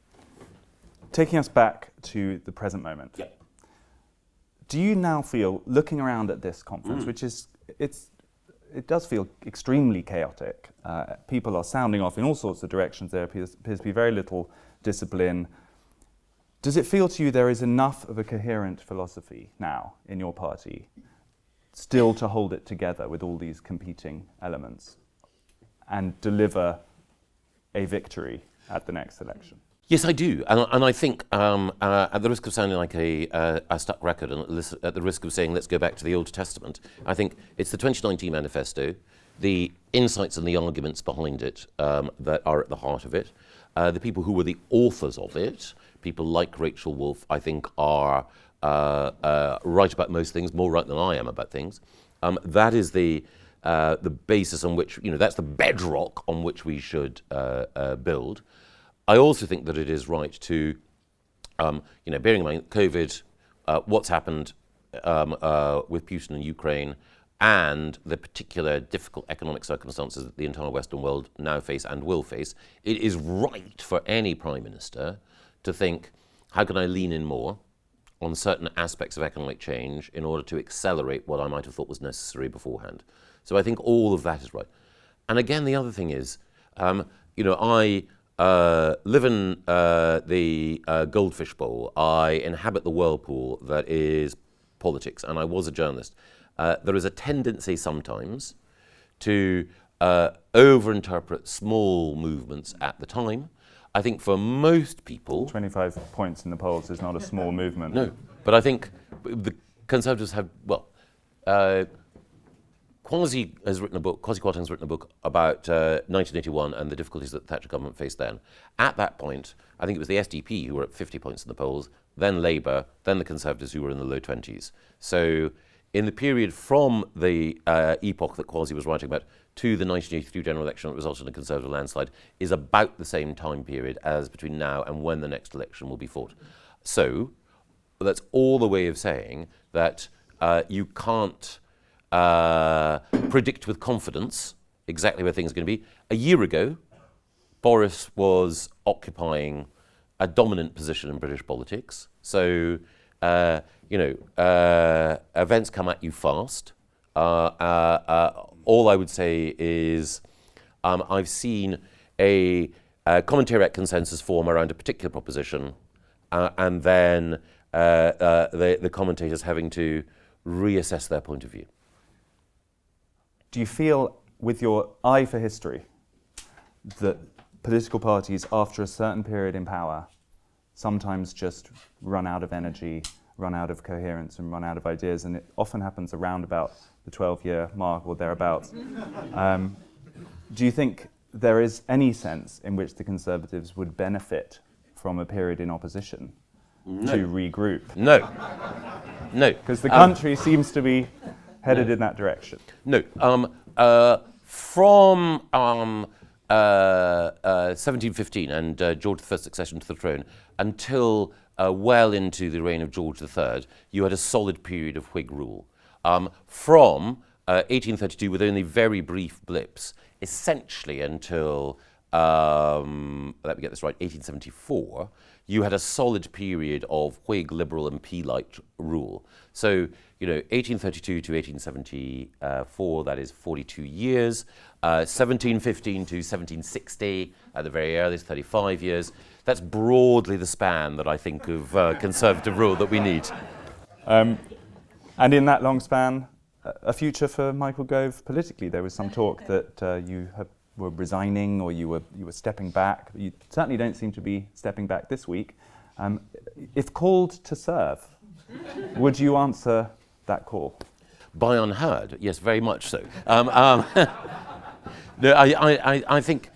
Taking us back to the present moment. Yeah. Do you now feel, looking around at this conference, which is, it does feel extremely chaotic. People are sounding off in all sorts of directions. There appears to be very little discipline. Does it feel to you there is enough of a coherent philosophy now in your party still to hold it together with all these competing elements and deliver a victory at the next election? Yes, I do, and I think, at the risk of sounding like a stuck record, and at the risk of saying let's go back to the Old Testament, I think it's the 2019 manifesto, the insights and the arguments behind it that are at the heart of it. The people who were the authors of it, people like Rachel Wolf, I think are right about most things, more right than I am about things. That is the basis on which, that's the bedrock on which we should build. I also think that it is right to, bearing in mind COVID, what's happened with Putin and Ukraine, and the particular difficult economic circumstances that the entire Western world now face and will face, it is right for any Prime Minister to think, how can I lean in more on certain aspects of economic change in order to accelerate what I might have thought was necessary beforehand. So I think all of that is right. And again, the other thing is, I live in the goldfish bowl. I inhabit the whirlpool that is politics, and I was a journalist. There is a tendency sometimes to overinterpret small movements at the time. I think for most people... 25 points in the polls is not a small movement. No, but I think the Conservatives have, Kwasi Kwarteng has written a book about 1981 and the difficulties that the Thatcher government faced then. At that point, I think it was the SDP who were at 50 points in the polls, then Labour, then the Conservatives who were in the low 20s. So in the period from the epoch that Kwasi was writing about to the 1983 general election that resulted in a Conservative landslide is about the same time period as between now and when the next election will be fought. So that's all the way of saying that you can't predict with confidence exactly where things are going to be. A year ago, Boris was occupying a dominant position in British politics. So, events come at you fast. All I would say is I've seen a commentariat consensus form around a particular proposition, and then the commentators having to reassess their point of view. Do you feel, with your eye for history, that political parties, after a certain period in power, sometimes just run out of energy, run out of coherence, and run out of ideas, and it often happens around about the 12-year mark or thereabouts? Do you think there is any sense in which the Conservatives would benefit from a period in opposition to regroup? No. Because the country seems to be headed in that direction. No. From 1715 and George I's succession to the throne until well into the reign of George III, you had a solid period of Whig rule. From 1832, with only very brief blips, essentially until, let me get this right, 1874, you had a solid period of Whig, Liberal and Peelite rule. So, 1832 to 1874, that is 42 years. 1715 to 1760, at the very earliest, 35 years. That's broadly the span that I think of Conservative rule that we need. And in that long span, a future for Michael Gove politically. There was some talk that you were resigning or you were stepping back. You certainly don't seem to be stepping back this week. If called to serve, would you answer that call? By UnHerd, yes, very much so. No, I think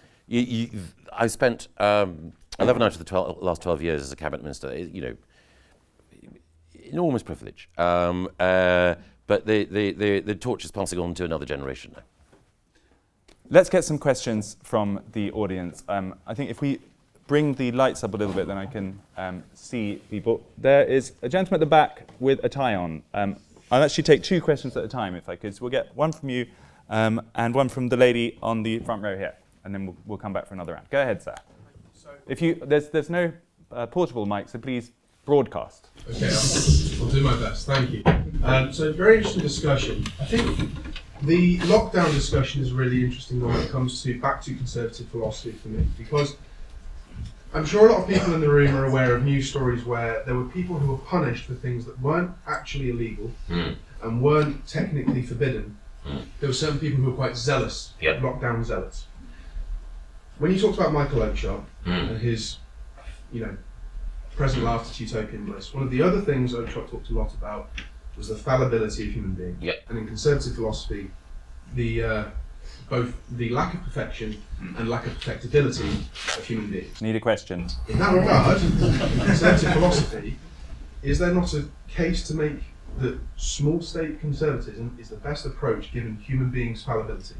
I spent 11 out of the last 12 years as a cabinet minister. Enormous privilege. But the torch is passing on to another generation now. Let's get some questions from the audience. I think if we bring the lights up a little bit, then I can see people. There is a gentleman at the back with a tie on. I'll actually take two questions at a time, if I could. So we'll get one from you and one from the lady on the front row here, and then we'll come back for another round. Go ahead, sir. If there's no portable mic, so please broadcast. Okay, I'll do my best. Thank you. So very interesting discussion. I think the lockdown discussion is a really interesting one when it comes to back to conservative philosophy for me, because I'm sure a lot of people in the room are aware of news stories where there were people who were punished for things that weren't actually illegal and weren't technically forbidden. There were certain people who were quite zealous, lockdown zealots. When you talked about Michael Oakeshott and his, present laughter to utopian bliss, one of the other things Oakeshott talked a lot about was the fallibility of human beings. And in conservative philosophy, both the lack of perfection and lack of perfectibility of human beings. Need a question. In that regard, in conservative philosophy, is there not a case to make that small state conservatism is the best approach given human beings' fallibility?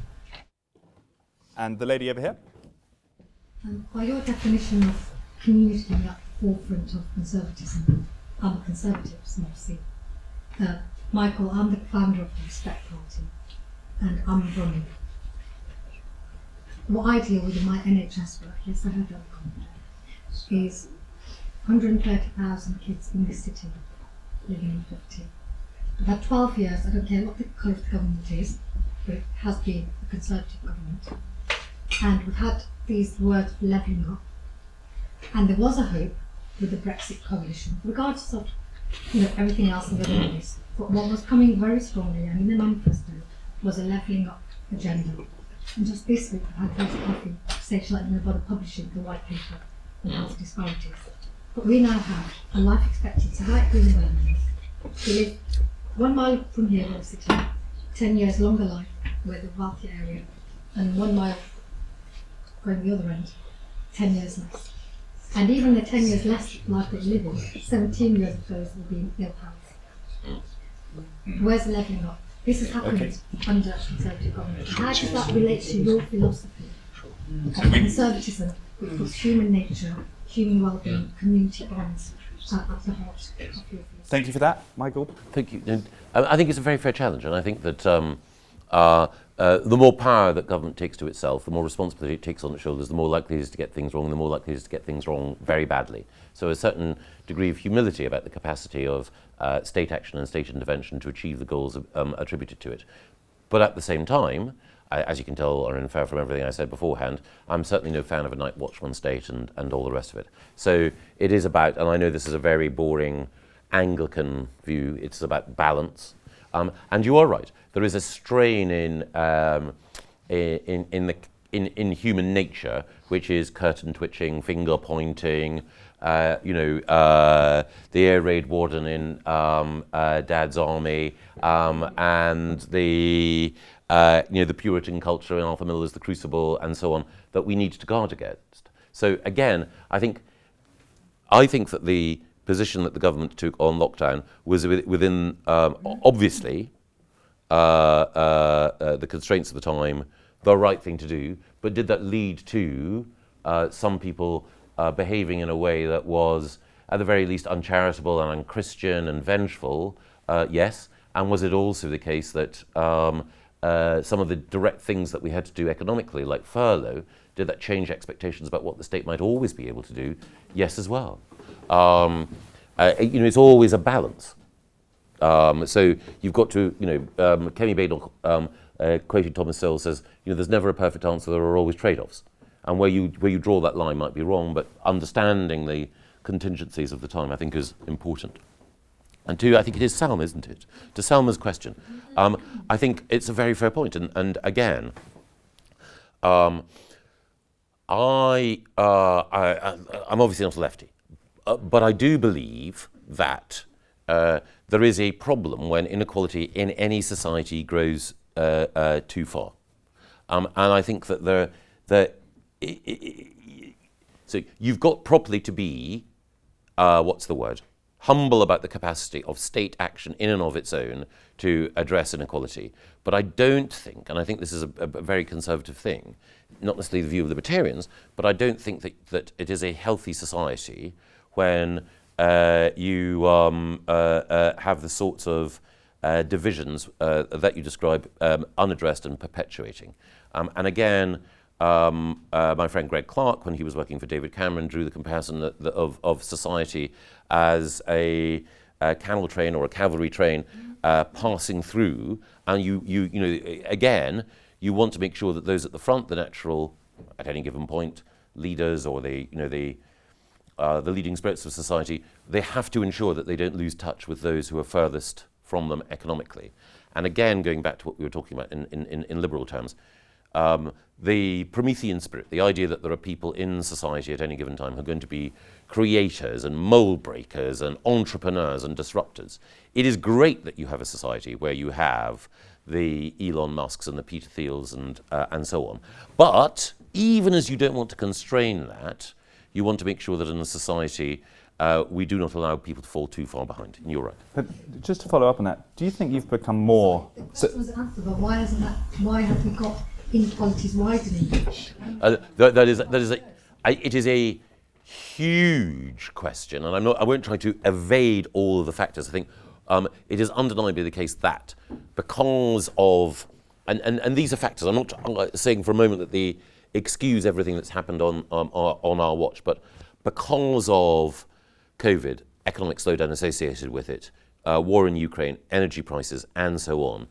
And the lady over here? By your definition of community at the forefront of conservatism, I'm a conservative, obviously. Michael, I'm the founder of the Respect Party, and I'm running. What I deal with in my NHS work is the head of is 130,000 kids in this city living in poverty. We've had 12 years, I don't care what the colour of the government is, but it has been a Conservative government. And we've had these words of levelling up. And there was a hope with the Brexit coalition, regardless of everything else in the news. But what was coming very strongly, and in the manifesto, was a levelling up agenda. And just this week, I've had Grace Coffee say she'd like to know about the publishing the white paper on health disparities. But we now have a life expectancy right here in Birmingham. We live 1 mile from here, where we're sitting, 10 years longer life, we're the wealthier area, and 1 mile going the other end, 10 years less. And even the 10 years less life that we live in, 17 years of those will be in ill health. Where's the levelling up? This has happened under Conservative government. How does that relate to your philosophy of conservatism, which puts human nature, human well-being, community bonds at the heart of your philosophy? Thank you for that, Michael. Thank you. And, I think it's a very fair challenge, and I think that the more power that government takes to itself, the more responsibility it takes on its shoulders, the more likely it is to get things wrong, the more likely it is to get things wrong very badly. So a certain degree of humility about the capacity of state action and state intervention to achieve the goals attributed to it. But at the same time, as you can tell or infer from everything I said beforehand, I'm certainly no fan of a night watch one state and all the rest of it. So it is about, and I know this is a very boring Anglican view, it's about balance. And you are right, there is a strain in human nature, which is curtain twitching, finger pointing, the air raid warden in Dad's Army, and the Puritan culture in Arthur Miller's The Crucible, and so on, that we need to guard against. So again, I think that the position that the government took on lockdown was within, obviously, the constraints of the time, the right thing to do, but did that lead to some people behaving in a way that was, at the very least, uncharitable and unchristian and vengeful? Yes. And was it also the case that some of the direct things that we had to do economically, like furlough, did that change expectations about what the state might always be able to do? Yes, as well. It's always a balance. So you've got to, Kemi Badel quoted Thomas Sowell says, there's never a perfect answer, there are always trade-offs. And where you draw that line might be wrong, but understanding the contingencies of the time, I think, is important. And two, I think it is Salma, isn't it? To Salma's question, I think it's a very fair point. And again, I'm obviously not a lefty, but I do believe that there is a problem when inequality in any society grows too far. And I think that so you've got properly to be, humble about the capacity of state action in and of its own to address inequality. But I don't think, and I think this is a very conservative thing, not necessarily the view of libertarians, but I don't think that it is a healthy society when you have the sorts of divisions that you describe unaddressed and perpetuating. And again, my friend Greg Clark, when he was working for David Cameron, drew the comparison of society as a camel train or a cavalry train passing through, and again, you want to make sure that those at the front, the natural, at any given point, leaders or the leading spirits of society, they have to ensure that they don't lose touch with those who are furthest from them economically. And again, going back to what we were talking about in liberal terms, the Promethean spirit, the idea that there are people in society at any given time who are going to be creators and mold breakers and entrepreneurs and disruptors. It is great that you have a society where you have the Elon Musks and the Peter Thiels and so on. But even as you don't want to constrain that, you want to make sure that in a society we do not allow people to fall too far behind. And you're right. But just to follow up on that, do you think you've become more... The question was answered, but why have we got inequalities widening? It is a huge question, and I won't try to evade all of the factors. I think it is undeniably the case that because of, and these are factors, I'm not saying for a moment that they excuse everything that's happened on our watch, but because of COVID, economic slowdown associated with it, war in Ukraine, energy prices, and so on,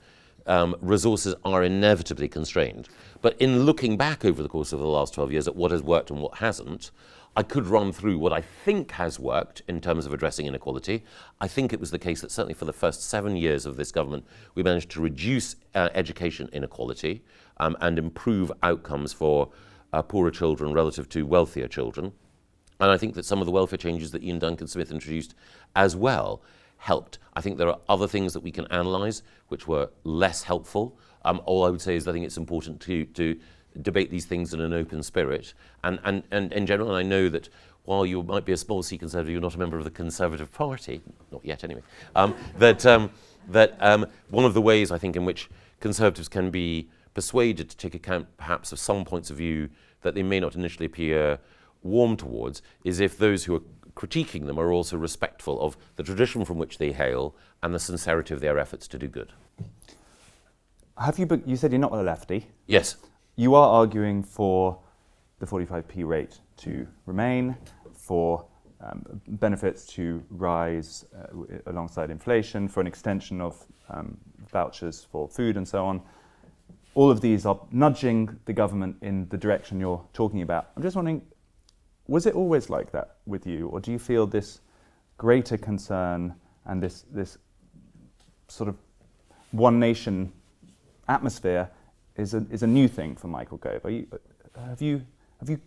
resources are inevitably constrained. But in looking back over the course of the last 12 years at what has worked and what hasn't, I could run through what I think has worked in terms of addressing inequality. I think it was the case that certainly for the first 7 years of this government, we managed to reduce education inequality and improve outcomes for poorer children relative to wealthier children. And I think that some of the welfare changes that Ian Duncan Smith introduced as well helped. I think there are other things that we can analyse which were less helpful. All I would say is I think it's important to debate these things in an open spirit. And in general, and I know that while you might be a small C Conservative, you're not a member of the Conservative Party, not yet anyway, that one of the ways I think in which Conservatives can be persuaded to take account perhaps of some points of view that they may not initially appear warm towards is if those who are critiquing them are also respectful of the tradition from which they hail and the sincerity of their efforts to do good. You said you're not a lefty. Yes. You are arguing for the 45p rate to remain, for benefits to rise alongside inflation, for an extension of vouchers for food and so on. All of these are nudging the government in the direction you're talking about. I'm just wondering, was it always like that with you, or do you feel this greater concern and this sort of one nation atmosphere is a new thing for Michael Gove? Have you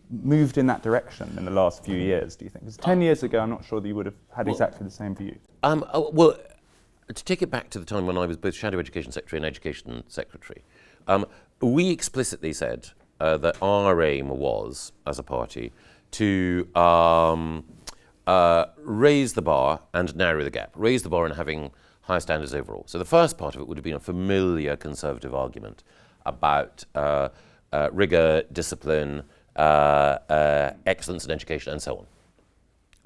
moved in that direction in the last few years, do you think? Because 10 years ago, I'm not sure that you would have had exactly the same view. Well, to take it back to the time when I was both Shadow Education Secretary and Education Secretary, we explicitly said that our aim was, as a party, to raise the bar and narrow the gap. Raise the bar and having higher standards overall. So the first part of it would have been a familiar Conservative argument about rigour, discipline, excellence in education, and so on.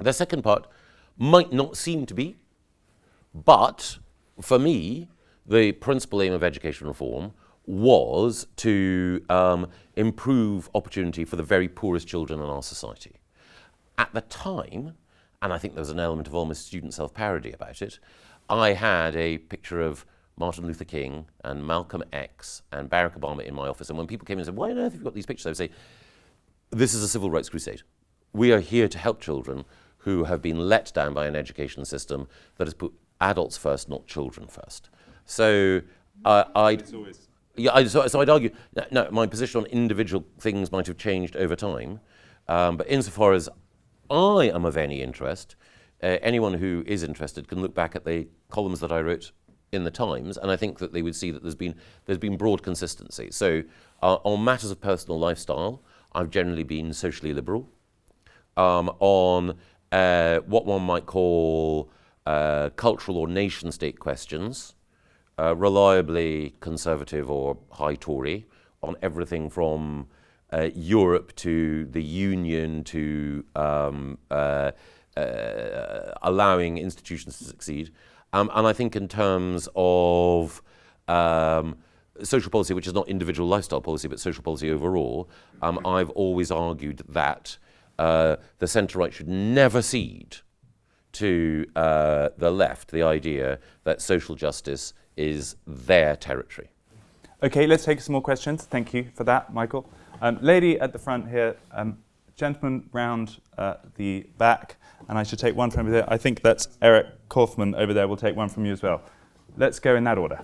The second part might not seem to be, but for me, the principal aim of education reform was to improve opportunity for the very poorest children in our society. At the time, and I think there was an element of almost student self-parody about it, I had a picture of Martin Luther King and Malcolm X and Barack Obama in my office, and when people came in and said, why on earth have you got these pictures? I would say, this is a civil rights crusade. We are here to help children who have been let down by an education system that has put adults first, not children first. So I'd argue, no, my position on individual things might have changed over time, but insofar as I am of any interest, anyone who is interested can look back at the columns that I wrote in the Times, and I think that they would see that there's been broad consistency. So on matters of personal lifestyle, I've generally been socially liberal. On what one might call cultural or nation-state questions, reliably conservative or high Tory. On everything from Europe to the Union to allowing institutions to succeed. And I think in terms of social policy, which is not individual lifestyle policy, but social policy overall, I've always argued that the centre-right should never cede to the left the idea that social justice is their territory. Okay, let's take some more questions. Thank you for that, Michael. Lady at the front here, gentleman round the back, and I should take one from there. I think that's Eric Kaufman over there. We'll take one from you as well. Let's go in that order.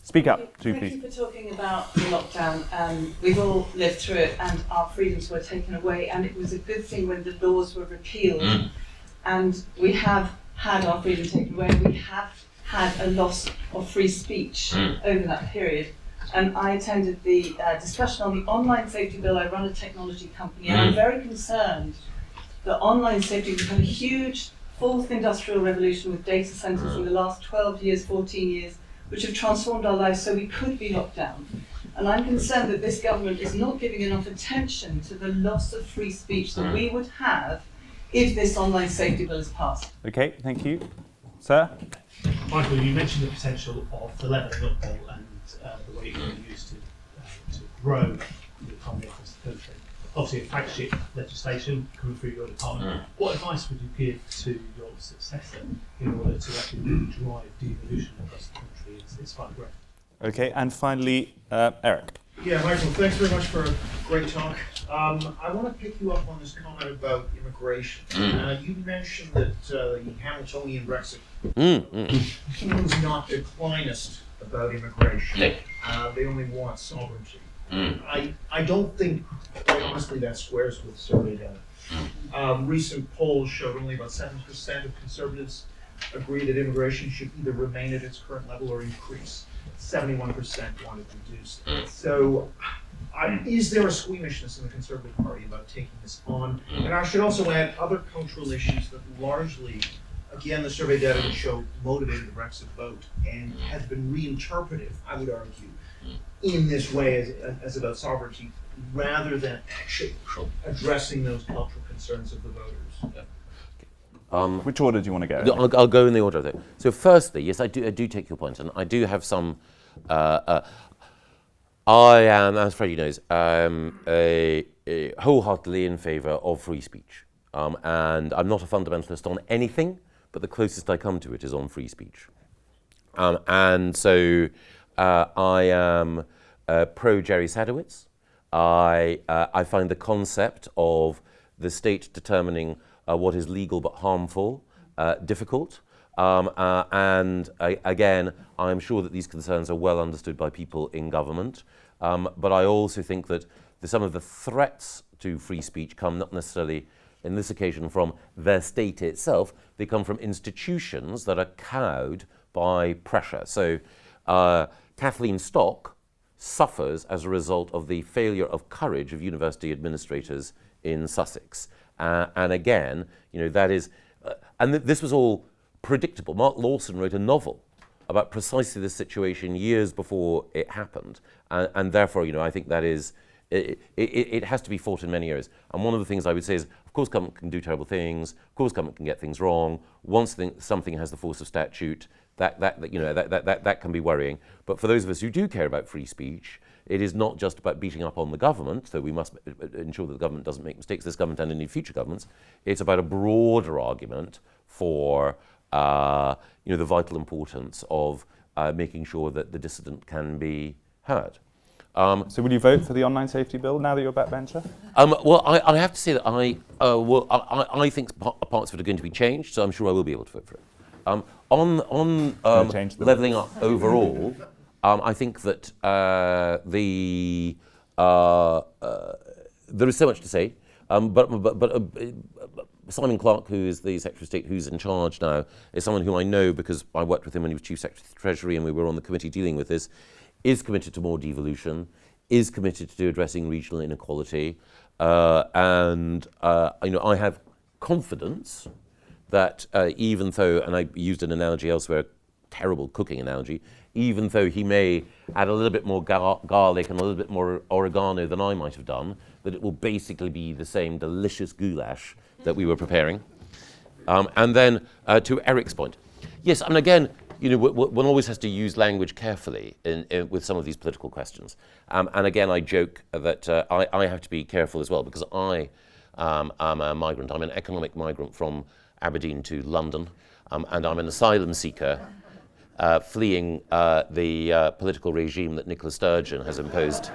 Speak up, please. Thank you for talking about the lockdown. We've all lived through it, and our freedoms were taken away, and it was a good thing when the laws were repealed. And we have had our freedom taken away. We have had a loss of free speech over that period. And I attended the discussion on the online safety bill. I run a technology company, and I'm very concerned that online safety has had a huge fourth industrial revolution with data centers in the last 12 years, 14 years, which have transformed our lives so we could be locked down. And I'm concerned that this government is not giving enough attention to the loss of free speech that we would have if this online safety bill is passed. Okay, thank you. Sir? Michael, you mentioned the potential of the levelling up bill and the way it can be used to grow the economy across the country. obviously a flagship legislation coming through your department. What advice would you give to your successor in order to actually really drive devolution across the country? It's quite great. Okay, and finally, Eric. Yeah, Michael, thanks very much for a great talk. I want to pick you up on this comment about immigration. You mentioned that the Hamiltonian Brexit is not declinist about immigration. They only want sovereignty. I don't think, quite honestly, that squares with survey data. Recent polls showed only about 7% of conservatives agree that immigration should either remain at its current level or increase. 71% want it reduced. So, is there a squeamishness in the Conservative Party about taking this on? And I should also add other cultural issues that largely, again, the survey data would show motivated the Brexit vote and has been reinterpreted, I would argue, in this way as about sovereignty, rather than actually addressing those cultural concerns of the voters. Which order do you want to go? I'll go in the order of it. So firstly, yes, I do take your point, and I do have some. I am, as Freddie knows, wholeheartedly in favour of free speech, and I'm not a fundamentalist on anything, but the closest I come to it is on free speech, and so I am pro Jerry Sadowitz. I find the concept of the state determining what is legal but harmful difficult. And again, I'm sure that these concerns are well understood by people in government. But I also think that some of the threats to free speech come not necessarily, in this occasion, from the state itself. They come from institutions that are cowed by pressure. So Kathleen Stock suffers as a result of the failure of courage of university administrators in Sussex. And again, that is, this was all predictable. Mark Lawson wrote a novel about precisely this situation years before it happened, and therefore, I think that is, it has to be fought in many areas. And one of the things I would say is, of course, government can do terrible things. Of course, government can get things wrong. Once something has the force of statute, that can be worrying. But for those of us who do care about free speech, it is not just about beating up on the government, though we must ensure that the government doesn't make mistakes, this government and any future governments. It's about a broader argument for the vital importance of making sure that the dissident can be heard. So will you vote for the online safety bill now that you're a backbencher? Well, I have to say that I think parts of it are going to be changed, so I'm sure I will be able to vote for it. On levelling up overall, I think that there is so much to say, but Simon Clarke, who is the Secretary of State who's in charge now, is someone who I know because I worked with him when he was Chief Secretary of the Treasury and we were on the committee dealing with this, is committed to more devolution, is committed to addressing regional inequality, and I have confidence that even though, and I used an analogy elsewhere, terrible cooking analogy, even though he may add a little bit more garlic and a little bit more oregano than I might have done, that it will basically be the same delicious goulash that we were preparing. And then to Eric's point, yes, and again, one always has to use language carefully with some of these political questions. And again, I joke that I have to be careful as well because I am a migrant. I'm an economic migrant from Aberdeen to London, and I'm an asylum seeker fleeing the political regime that Nicola Sturgeon has imposed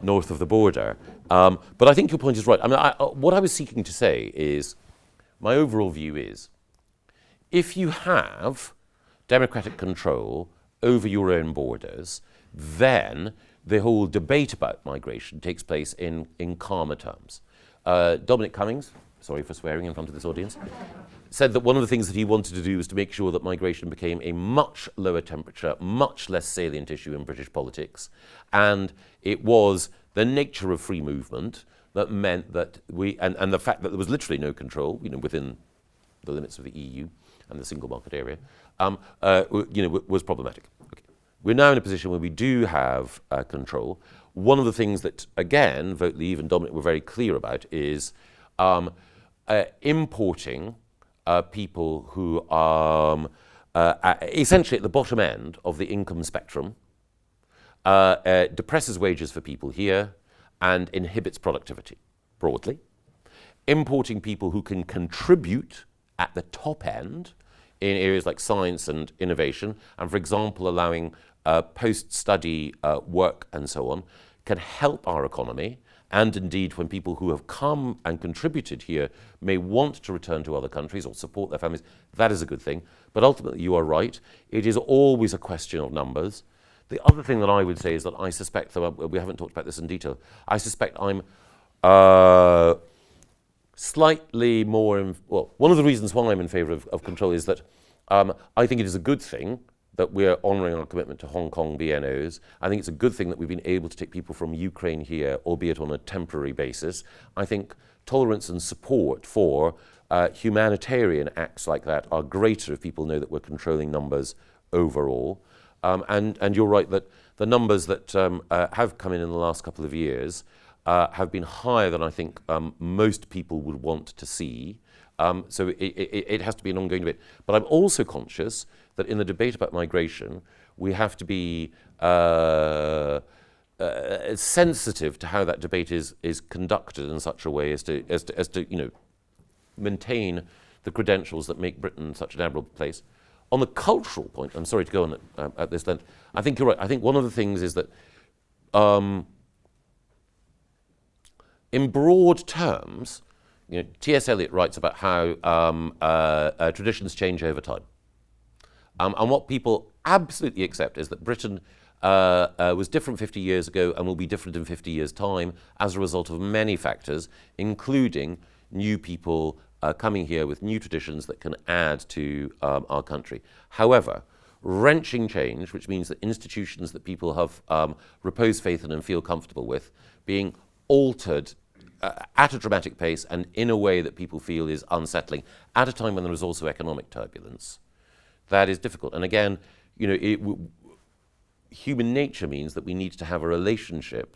north of the border. But I think your point is right. I mean, what I was seeking to say is, my overall view is, if you have democratic control over your own borders, then the whole debate about migration takes place in calmer terms. Dominic Cummings, sorry for swearing in front of this audience, said that one of the things that he wanted to do was to make sure that migration became a much lower temperature, much less salient issue in British politics. And it was the nature of free movement that meant that and the fact that there was literally no control, within the limits of the EU and the single market area, was problematic. Okay. We're now in a position where we do have control. One of the things that, again, Vote Leave and Dominic were very clear about is importing people who are essentially at the bottom end of the income spectrum, depresses wages for people here, and inhibits productivity, broadly. Importing people who can contribute at the top end in areas like science and innovation, and for example, allowing post-study work and so on, can help our economy. And indeed, when people who have come and contributed here may want to return to other countries or support their families, that is a good thing. But ultimately, you are right. It is always a question of numbers. The other thing that I would say is that I suspect, though we haven't talked about this in detail, I suspect I'm slightly more, one of the reasons why I'm in favour of control is that I think it is a good thing that we're honouring our commitment to Hong Kong BNOs. I think it's a good thing that we've been able to take people from Ukraine here, albeit on a temporary basis. I think tolerance and support for humanitarian acts like that are greater if people know that we're controlling numbers overall. And you're right that the numbers that have come in the last couple of years have been higher than I think most people would want to see. So it has to be an ongoing debate. But I'm also conscious that in the debate about migration, we have to be sensitive to how that debate is conducted in such a way as to maintain the credentials that make Britain such an admirable place. On the cultural point, I'm sorry to go on at this length, I think you're right. I think one of the things is that in broad terms, T.S. Eliot writes about how traditions change over time. And what people absolutely accept is that Britain was different 50 years ago and will be different in 50 years' time as a result of many factors, including new people coming here with new traditions that can add to our country. However, wrenching change, which means that institutions that people have reposed faith in and feel comfortable with, being altered at a dramatic pace and in a way that people feel is unsettling, at a time when there is also economic turbulence, that is difficult. And again, human nature means that we need to have a relationship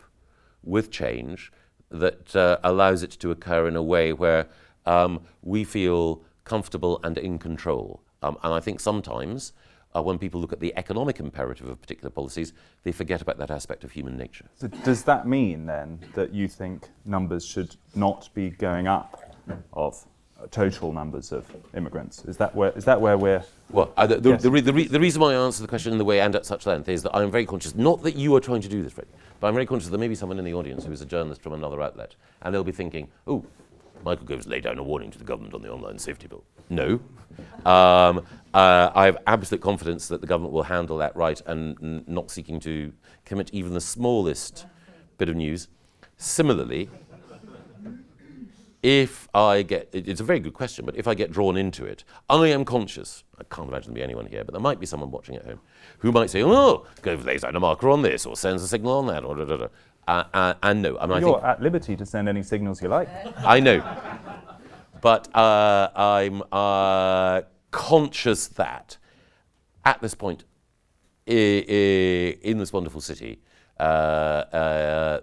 with change that allows it to occur in a way where we feel comfortable and in control. And I think sometimes when people look at the economic imperative of particular policies, they forget about that aspect of human nature. So does that mean then that you think numbers should not be going up of total numbers of immigrants? Is that where we're... Well, the reason why I answer the question in the way and at such length is that I'm very conscious, not that you are trying to do this, Freddie, but I'm very conscious that there may be someone in the audience who is a journalist from another outlet, and they'll be thinking, oh, Michael Gove has laid down a warning to the government on the online safety bill. No. I have absolute confidence that the government will handle that right and not seeking to commit even the smallest bit of news. Similarly, if I get, it's a very good question, but if I get drawn into it, I am conscious, I can't imagine there be anyone here, but there might be someone watching at home who might say, oh, Gove lays down a marker on this or sends a signal on that, or da-da-da. And no, I You're at liberty to send any signals you like. I know, but I'm conscious that at this point in this wonderful city, there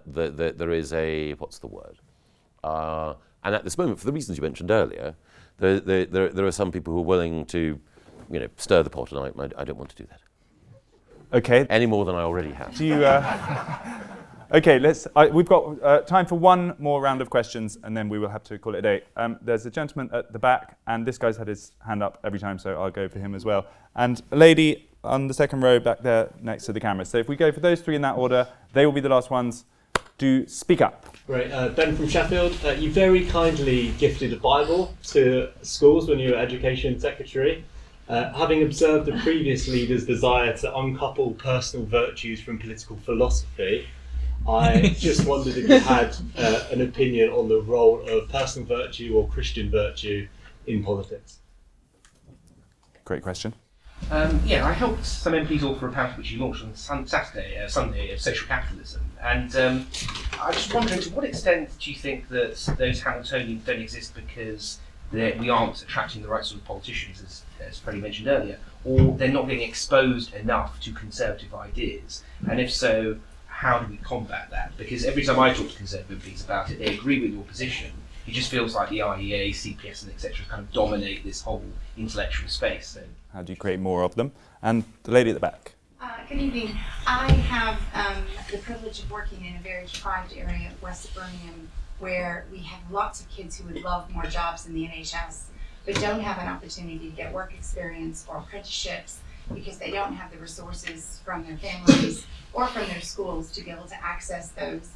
is a, what's the word? And at this moment, for the reasons you mentioned earlier, there are some people who are willing to, stir the pot, and I don't want to do that. Okay. Any more than I already have. Do you? Okay, we've got time for one more round of questions, and then we will have to call it a day. There's a gentleman at the back, and this guy's had his hand up every time, so I'll go for him as well. And a lady on the second row back there next to the camera. So if we go for those three in that order, they will be the last ones. Do speak up. Right, Ben from Sheffield. You very kindly gifted a Bible to schools when you were Education Secretary. Having observed the previous leader's desire to uncouple personal virtues from political philosophy, I just wondered if you had an opinion on the role of personal virtue or Christian virtue in politics. Great question. I helped some MPs author a pamphlet which you launched on Sunday of social capitalism, and I was just wondering, to what extent do you think that those Hamiltonians don't exist because we aren't attracting the right sort of politicians, as Freddie mentioned earlier, or they're not getting exposed enough to conservative ideas? And if so, how do we combat that? Because every time I talk to conservative MPs about it, they agree with your position. It just feels like the IEA, CPS, and etc. kind of dominate this whole intellectual space. So. How do you create more of them? And the lady at the back. Good evening. I have the privilege of working in a very deprived area of West Birmingham where we have lots of kids who would love more jobs in the NHS but don't have an opportunity to get work experience or apprenticeships because they don't have the resources from their families or from their schools to be able to access those.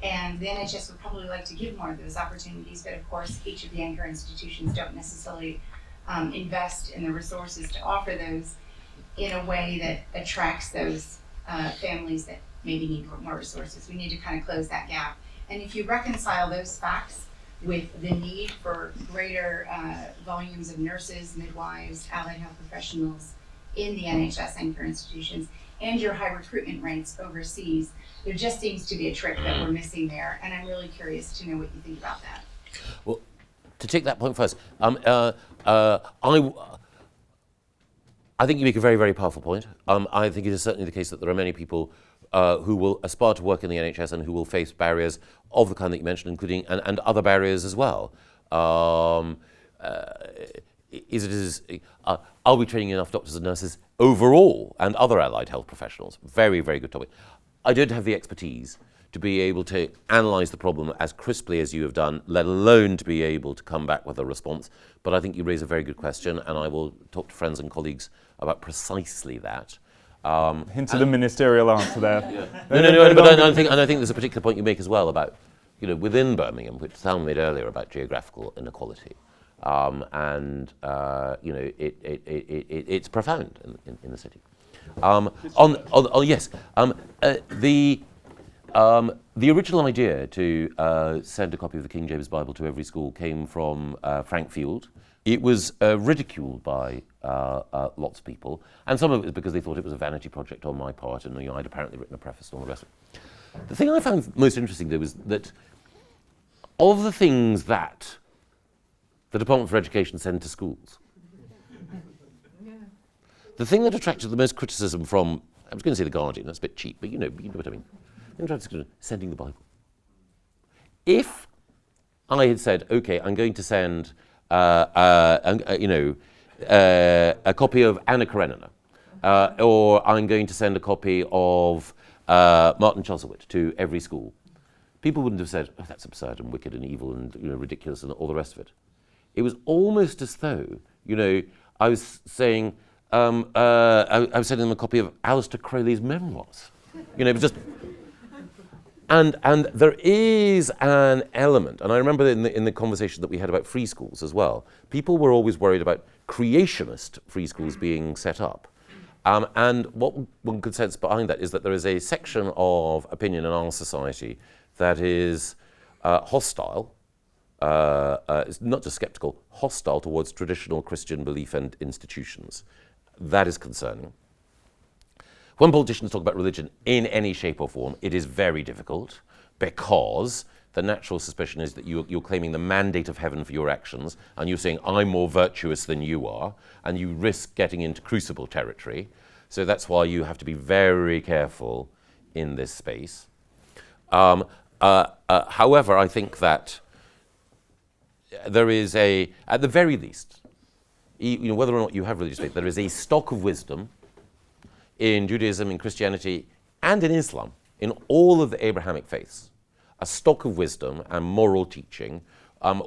And the NHS would probably like to give more of those opportunities, but of course each of the anchor institutions don't necessarily invest in the resources to offer those in a way that attracts those families that maybe need more resources. We need to kind of close that gap. And if you reconcile those facts with the need for greater volumes of nurses, midwives, allied health professionals in the NHS anchor institutions, and your high recruitment rates overseas, there just seems to be a trick that we're missing there. And I'm really curious to know what you think about that. Well, to take that point first, I think you make a very, very powerful point. I think it is certainly the case that there are many people who will aspire to work in the NHS and who will face barriers of the kind that you mentioned, including and other barriers as well. Are we training enough doctors and nurses overall and other allied health professionals? Very, very good topic. I don't have the expertise to be able to analyse the problem as crisply as you have done, let alone to be able to come back with a response. But I think you raise a very good question, and I will talk to friends and colleagues about precisely that. Hint of the ministerial answer there. Yeah. No, but I think there's a particular point you make as well about, within Birmingham, which Sal made earlier about geographical inequality. It's profound in the city. The original idea to send a copy of the King James Bible to every school came from Frank Field. It was ridiculed by lots of people, and some of it was because they thought it was a vanity project on my part, and I'd apparently written a preface and all the rest of it. The thing I found most interesting, though, was that of the things that the Department for Education send to schools, the thing that attracted the most criticism from, I was going to say The Guardian, that's a bit cheap, but you know what I mean. Sending the Bible. If I had said, okay, I'm going to send a copy of Anna Karenina, or I'm going to send a copy of Martin Chuzzlewit to every school, people wouldn't have said, oh, that's absurd and wicked and evil and ridiculous and all the rest of it. It was almost as though, I was saying, I was sending them a copy of Aleister Crowley's memoirs. It was just. And there is an element, and I remember in the conversation that we had about free schools as well, people were always worried about creationist free schools being set up. And what one could sense behind that is that there is a section of opinion in our society that is hostile, it's not just skeptical, hostile towards traditional Christian belief and institutions. That is concerning. When politicians talk about religion in any shape or form, it is very difficult because the natural suspicion is that you're claiming the mandate of heaven for your actions, and you're saying, I'm more virtuous than you are, and you risk getting into crucible territory. So that's why you have to be very careful in this space. However, I think that there is at the very least, whether or not you have religious faith, there is a stock of wisdom in Judaism, in Christianity, and in Islam, in all of the Abrahamic faiths, a stock of wisdom and moral teaching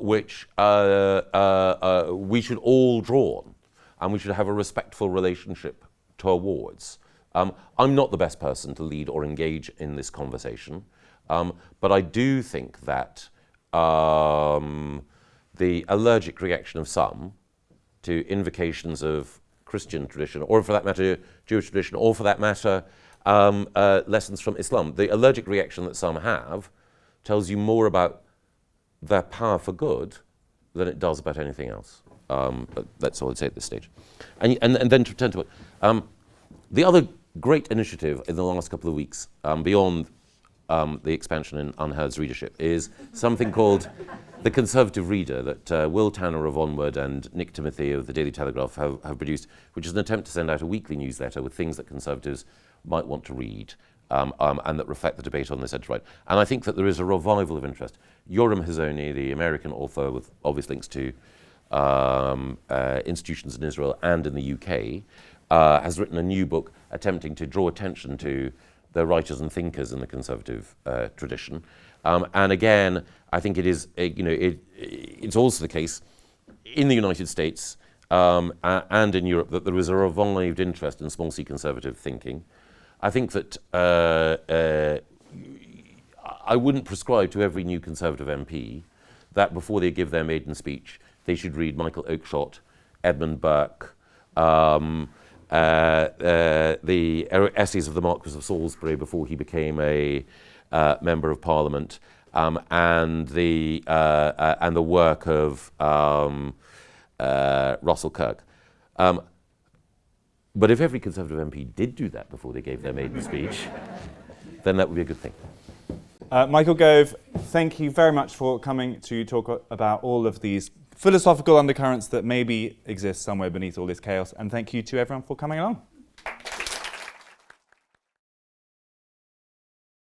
which we should all draw on, and we should have a respectful relationship towards. I'm not the best person to lead or engage in this conversation, but I do think that the allergic reaction of some to invocations of Christian tradition, or for that matter, Jewish tradition, or for that matter, lessons from Islam. The allergic reaction that some have tells you more about their power for good than it does about anything else. But that's all I'd say at this stage. And then to return to it, the other great initiative in the last couple of weeks, beyond the expansion in UnHerd's readership, is something called The Conservative Reader that Will Tanner of Onward and Nick Timothy of the Daily Telegraph have produced, which is an attempt to send out a weekly newsletter with things that Conservatives might want to read and that reflect the debate on the centre-right. And I think that there is a revival of interest. Yoram Hazony, the American author with obvious links to institutions in Israel and in the UK, has written a new book attempting to draw attention to the writers and thinkers in the conservative tradition. And again, I think it is, it's also the case in the United States and in Europe that there is a revived interest in small c conservative thinking. I think that I wouldn't prescribe to every new Conservative MP that before they give their maiden speech, they should read Michael Oakeshott, Edmund Burke, the essays of the Marquis of Salisbury before he became a member of Parliament, and the work of Russell Kirk. But if every Conservative MP did do that before they gave their maiden speech, then that would be a good thing. Michael Gove, thank you very much for coming to talk about all of these philosophical undercurrents that maybe exist somewhere beneath all this chaos, and thank you to everyone for coming along.